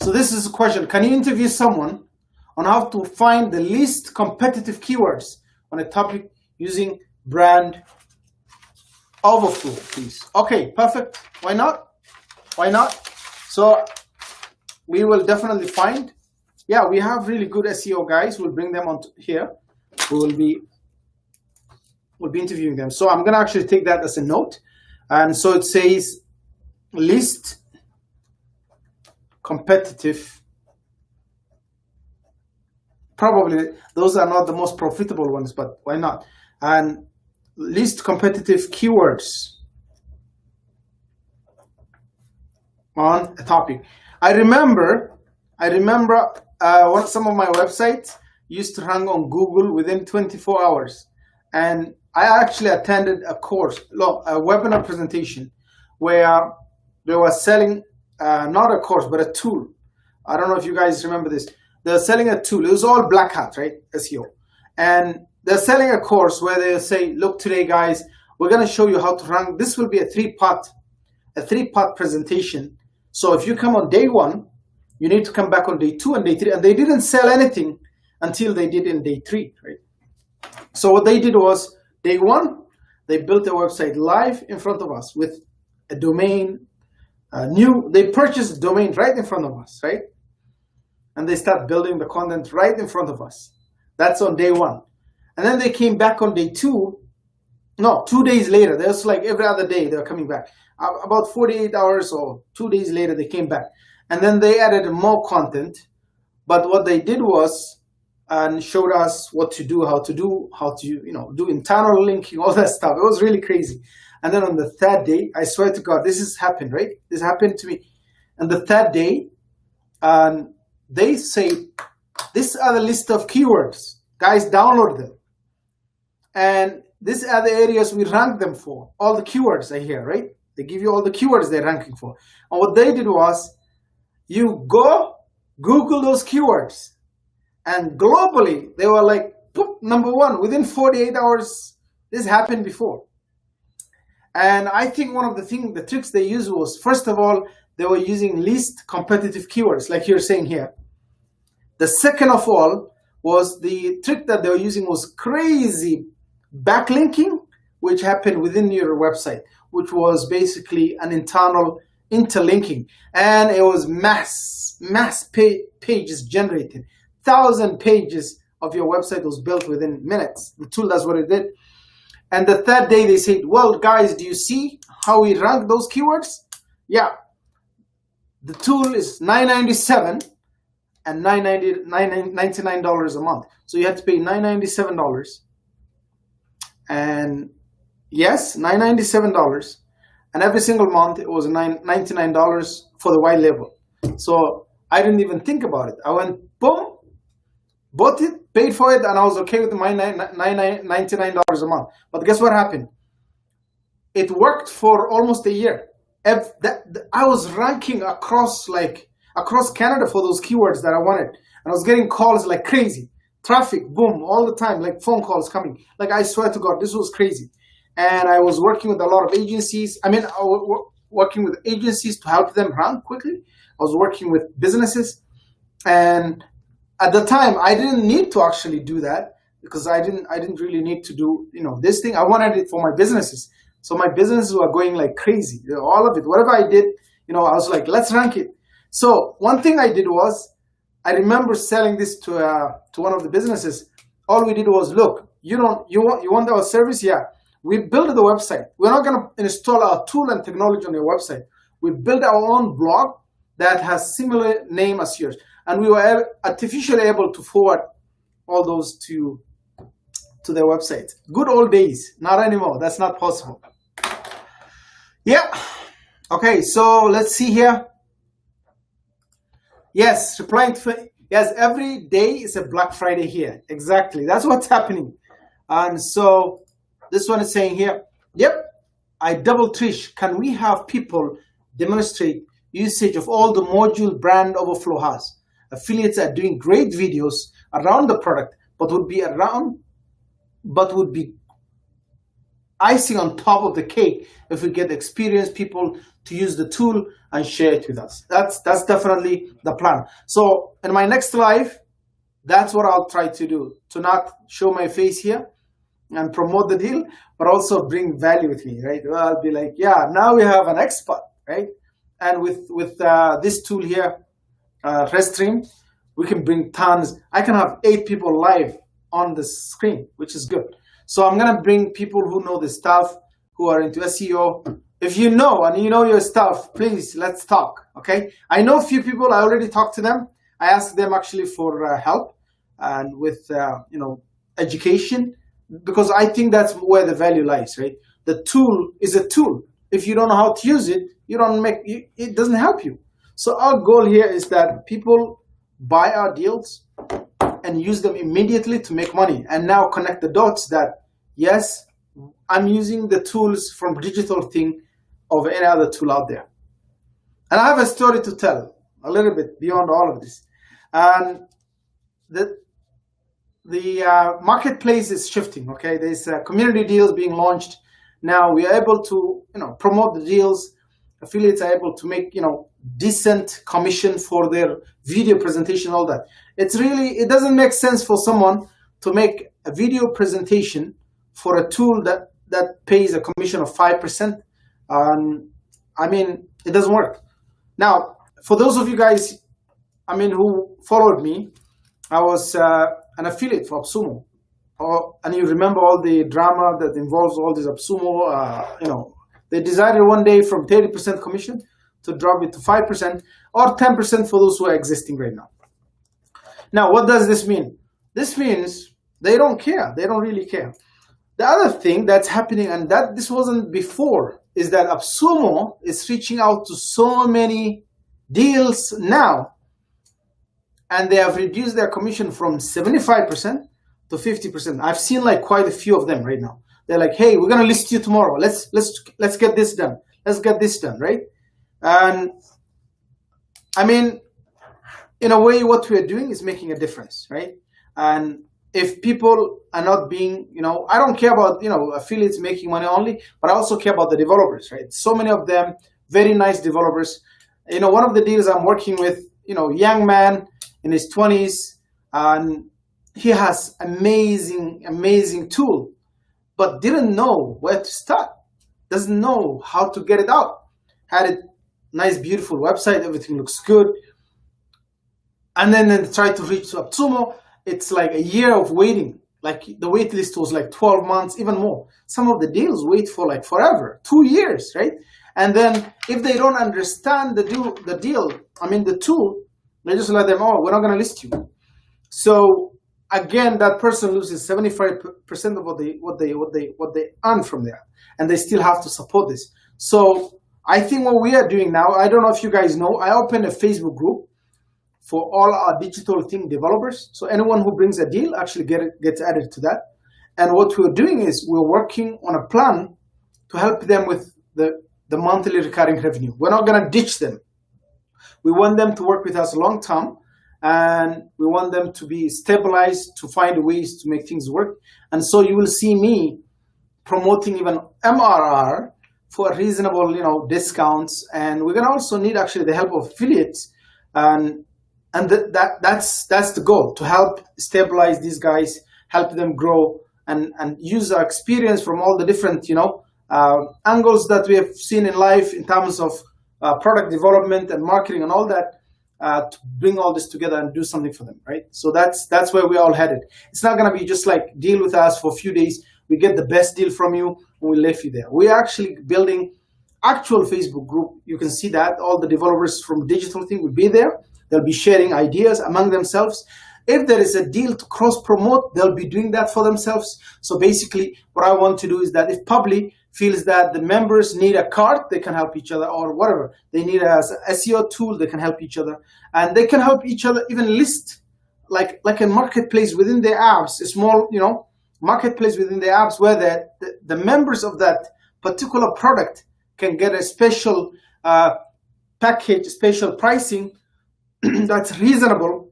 So this is a question. Can you interview someone on how to find the least competitive keywords on a topic using brand Overflow, please? Okay, perfect. Why not? Why not? So we will definitely find. Yeah, we have really good SEO guys. We'll bring them on here. We'll be interviewing them. So I'm gonna actually take that as a note. And so it says least competitive. Probably those are not the most profitable ones, but why not? And least competitive keywords on a topic. I remember some of my websites used to rank on Google within 24 hours. And I actually attended a course, a webinar presentation where they were selling not a course, but a tool. I don't know if you guys remember this. They're selling a tool. It was all black hat, right? SEO. And they're selling a course where they say, look, today, guys, we're going to show you how to rank. This will be a three-part presentation. So if you come on day 1, you need to come back on day 2 and day 3. And they didn't sell anything until they did in day 3, right? So what they did was, day 1, they built a website live in front of us with a domain, they purchased a domain right in front of us, right? And they start building the content right in front of us. That's on day 1. And then they came back on day 2. No, 2 days later. There's like every other day they were coming back. About 48 hours or 2 days later, they came back. And then they added more content. But what they did was, and showed us what to do, how to do internal linking, all that stuff. It was really crazy. And then on the 3rd day, I swear to God, this has happened, right? This happened to me. And the 3rd day, they say, these are the list of keywords. Guys, download them. And these are the areas we rank them for. All the keywords are here, right? They give you all the keywords they're ranking for. And what they did was, you go Google those keywords. And globally, they were like, boop, number 1, within 48 hours. This happened before. And I think one of the tricks they used was, first of all, they were using least competitive keywords, like you're saying here. The second of all was the trick that they were using was crazy backlinking, which happened within your website, which was basically an internal interlinking. And it was mass pages generated. 1,000 pages of your website was built within minutes. The tool does what it did. And the 3rd day they said, well, guys, do you see how we rank those keywords? Yeah. The tool is $9.97 and $99 a month. So you have to pay $997. And yes, $997. And every single month it was $99 for the white label. So I didn't even think about it. I went, boom, bought it, paid for it, and I was okay with my $99 a month. But guess what happened? It worked for almost a year. I was ranking across Canada for those keywords that I wanted. And I was getting calls like crazy. Traffic, boom, all the time, like phone calls coming. Like, I swear to God, this was crazy. And I was working with a lot of agencies. I was working with agencies to help them rank quickly. I was working with businesses. And at the time, I didn't need to actually do that because I didn't really need to do this thing. I wanted it for my businesses. So my businesses were going like crazy. All of it, whatever I did, I was like, let's rank it. So one thing I did was, I remember selling this to one of the businesses. All we did was, look, you want our service? Yeah. We built the website. We're not going to install our tool and technology on your website. We built our own blog that has similar name as yours. And we were artificially able to forward all those to their website. Good old days. Not anymore. That's not possible. Yeah. Okay, so let's see here. Yes, replying to, yes, every day is a Black Friday here. Exactly. That's what's happening. And so this one is saying here, yep, I double Trish. Can we have people demonstrate usage of all the module brand Overflow has? Affiliates are doing great videos around the product, but would be icing on top of the cake if we get experienced people to use the tool and share it with us. That's definitely the plan. So in my next live, that's what I'll try to do, to not show my face here and promote the deal, but also bring value with me, right? Well, I'll be like, yeah, now we have an expert, right? And with this tool here, Restream, we can bring tons. I can have 8 people live on the screen, which is good. So I'm gonna bring people who know the stuff, who are into SEO. If you know and you know your stuff, please, let's talk, okay? I know a few people, I already talked to them. I asked them actually for help and with, education, because I think that's where the value lies, right? The tool is a tool. If you don't know how to use it, it doesn't help you. So our goal here is that people buy our deals and use them immediately to make money, and now connect the dots that, yes, I'm using the tools from Digital Thing over any other tool out there. And I have a story to tell, a little bit beyond all of this. And the marketplace is shifting. Okay, there's community deals being launched now. We are able to promote the deals. Affiliates are able to make decent commission for their video presentation, all that. It doesn't make sense for someone to make a video presentation for a tool that pays a commission of 5%. I mean, it doesn't work. Now, for those of you guys, who followed me, I was an affiliate for AppSumo. And you remember all the drama that involves all this AppSumo. They decided one day from 30% commission to drop it to 5% or 10% for those who are existing right now. Now, what does this mean? This means they don't care. They don't really care. The other thing that's happening, and that this wasn't before, is that AppSumo is reaching out to so many deals now, and they have reduced their commission from 75% to 50%. I've seen like quite a few of them right now. They're like, hey, we're gonna list you tomorrow. Let's get this done. Let's get this done, right? And I mean, in a way, what we're doing is making a difference, right? And if people are not being, I don't care about, affiliates making money only, but I also care about the developers, right? So many of them, very nice developers. One of the deals I'm working with, young man in his 20s, and he has amazing tool, but didn't know where to start, doesn't know how to get it out. Had a nice, beautiful website, everything looks good. And then try to reach to AppSumo. It's like a year of waiting. Like the wait list was like 12 months, even more. Some of the deals wait for like forever, 2 years, right? And then if they don't understand the tool, they just let them, we're not gonna list you. So again, that person loses 75% of what they earn from there, and they still have to support this. So I think what we are doing now, I don't know if you guys know, I opened a Facebook group for all our digital thing developers. So anyone who brings a deal actually gets added to that. And what we're doing is we're working on a plan to help them with the monthly recurring revenue. We're not gonna ditch them. We want them to work with us long term, and we want them to be stabilized, to find ways to make things work. And so you will see me promoting even MRR for reasonable, discounts. And we're gonna also need actually the help of affiliates. And that's the goal, to help stabilize these guys, help them grow, and use our experience from all the different, angles that we have seen in life in terms of product development and marketing and all that, to bring all this together and do something for them, right? So that's where we're all headed. It's not gonna be just like deal with us for a few days, we get the best deal from you, and we leave you there. We're actually building actual Facebook group. You can see that all the developers from digital thing will be there. They'll be sharing ideas among themselves. If there is a deal to cross-promote, they'll be doing that for themselves. So basically, what I want to do is that if Publi feels that the members need a card, they can help each other, or whatever. They need a SEO tool, they can help each other. And they can help each other even list, like a marketplace within their apps, a small, marketplace within the apps where the members of that particular product can get a special package, special pricing that's reasonable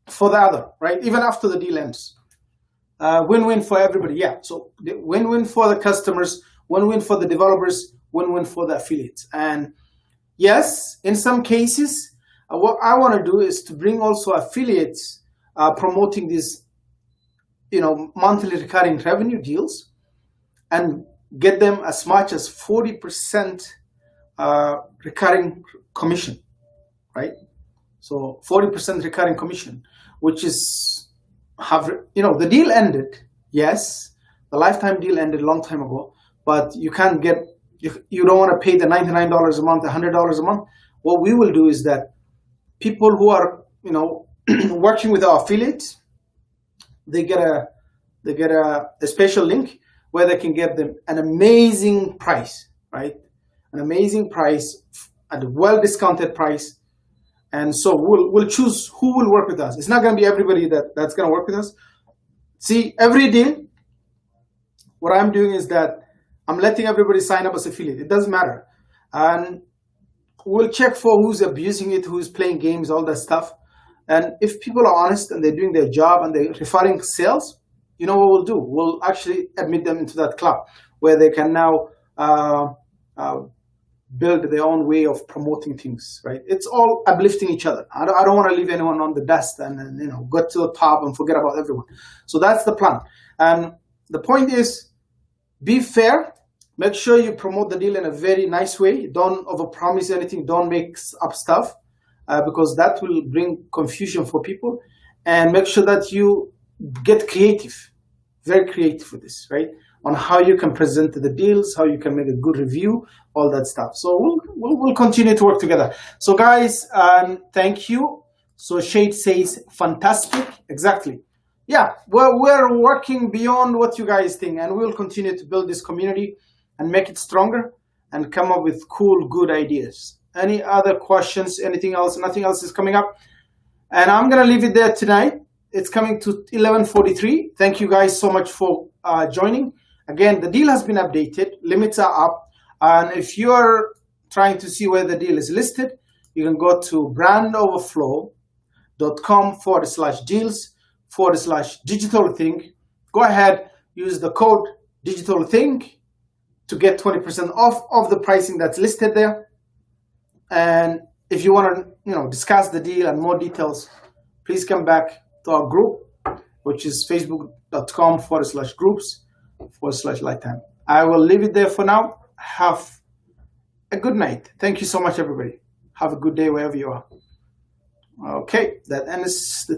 for the other, right? Even after the deal ends. Win-win for everybody, yeah. So win-win for the customers, win-win for the developers, win-win for the affiliates. And yes, in some cases, what I want to do is to bring also affiliates promoting these, monthly recurring revenue deals, and get them as much as 40% recurring commission, right? So 40% recurring commission, which is the deal ended. Yes, the lifetime deal ended a long time ago, but you can't get, you don't want to pay the $99 a month, $100 a month. What we will do is that people who are, working with our affiliates, they get a special link where they can get them an amazing price, right? An amazing price at a well discounted price. And so we'll choose who will work with us. It's not going to be everybody that's going to work with us. See, every deal, what I'm doing is that I'm letting everybody sign up as affiliate. It doesn't matter. And we'll check for who's abusing it, who's playing games, all that stuff. And if people are honest and they're doing their job and they're referring sales, you know what we'll do? We'll actually admit them into that club where they can now build their own way of promoting things, right? It's all uplifting each other. I don't want to leave anyone on the dust and go to the top and forget about everyone. So that's the plan. And the point is, be fair. Make sure you promote the deal in a very nice way. Don't overpromise anything. Don't make up stuff because that will bring confusion for people. And make sure that you get creative, very creative with this, right? On how you can present the deals, how you can make a good review, all that stuff. So we'll continue to work together. So guys, thank you. So Shade says, fantastic. Exactly. Yeah, we're working beyond what you guys think, and we'll continue to build this community and make it stronger and come up with cool, good ideas. Any other questions, anything else? Nothing else is coming up. And I'm going to leave it there tonight. It's coming to 11:43. Thank you guys so much for joining. Again, the deal has been updated. Limits are up. And if you're trying to see where the deal is listed, you can go to brandoverflow.com/deals/digital-think. Go ahead, use the code digital-think to get 20% off of the pricing that's listed there. And if you want to discuss the deal and more details, please come back to our group, which is facebook.com/groups/lifetime. I will leave it there for now. Have a good night. Thank you so much, everybody. Have a good day wherever you are. Okay, that ends the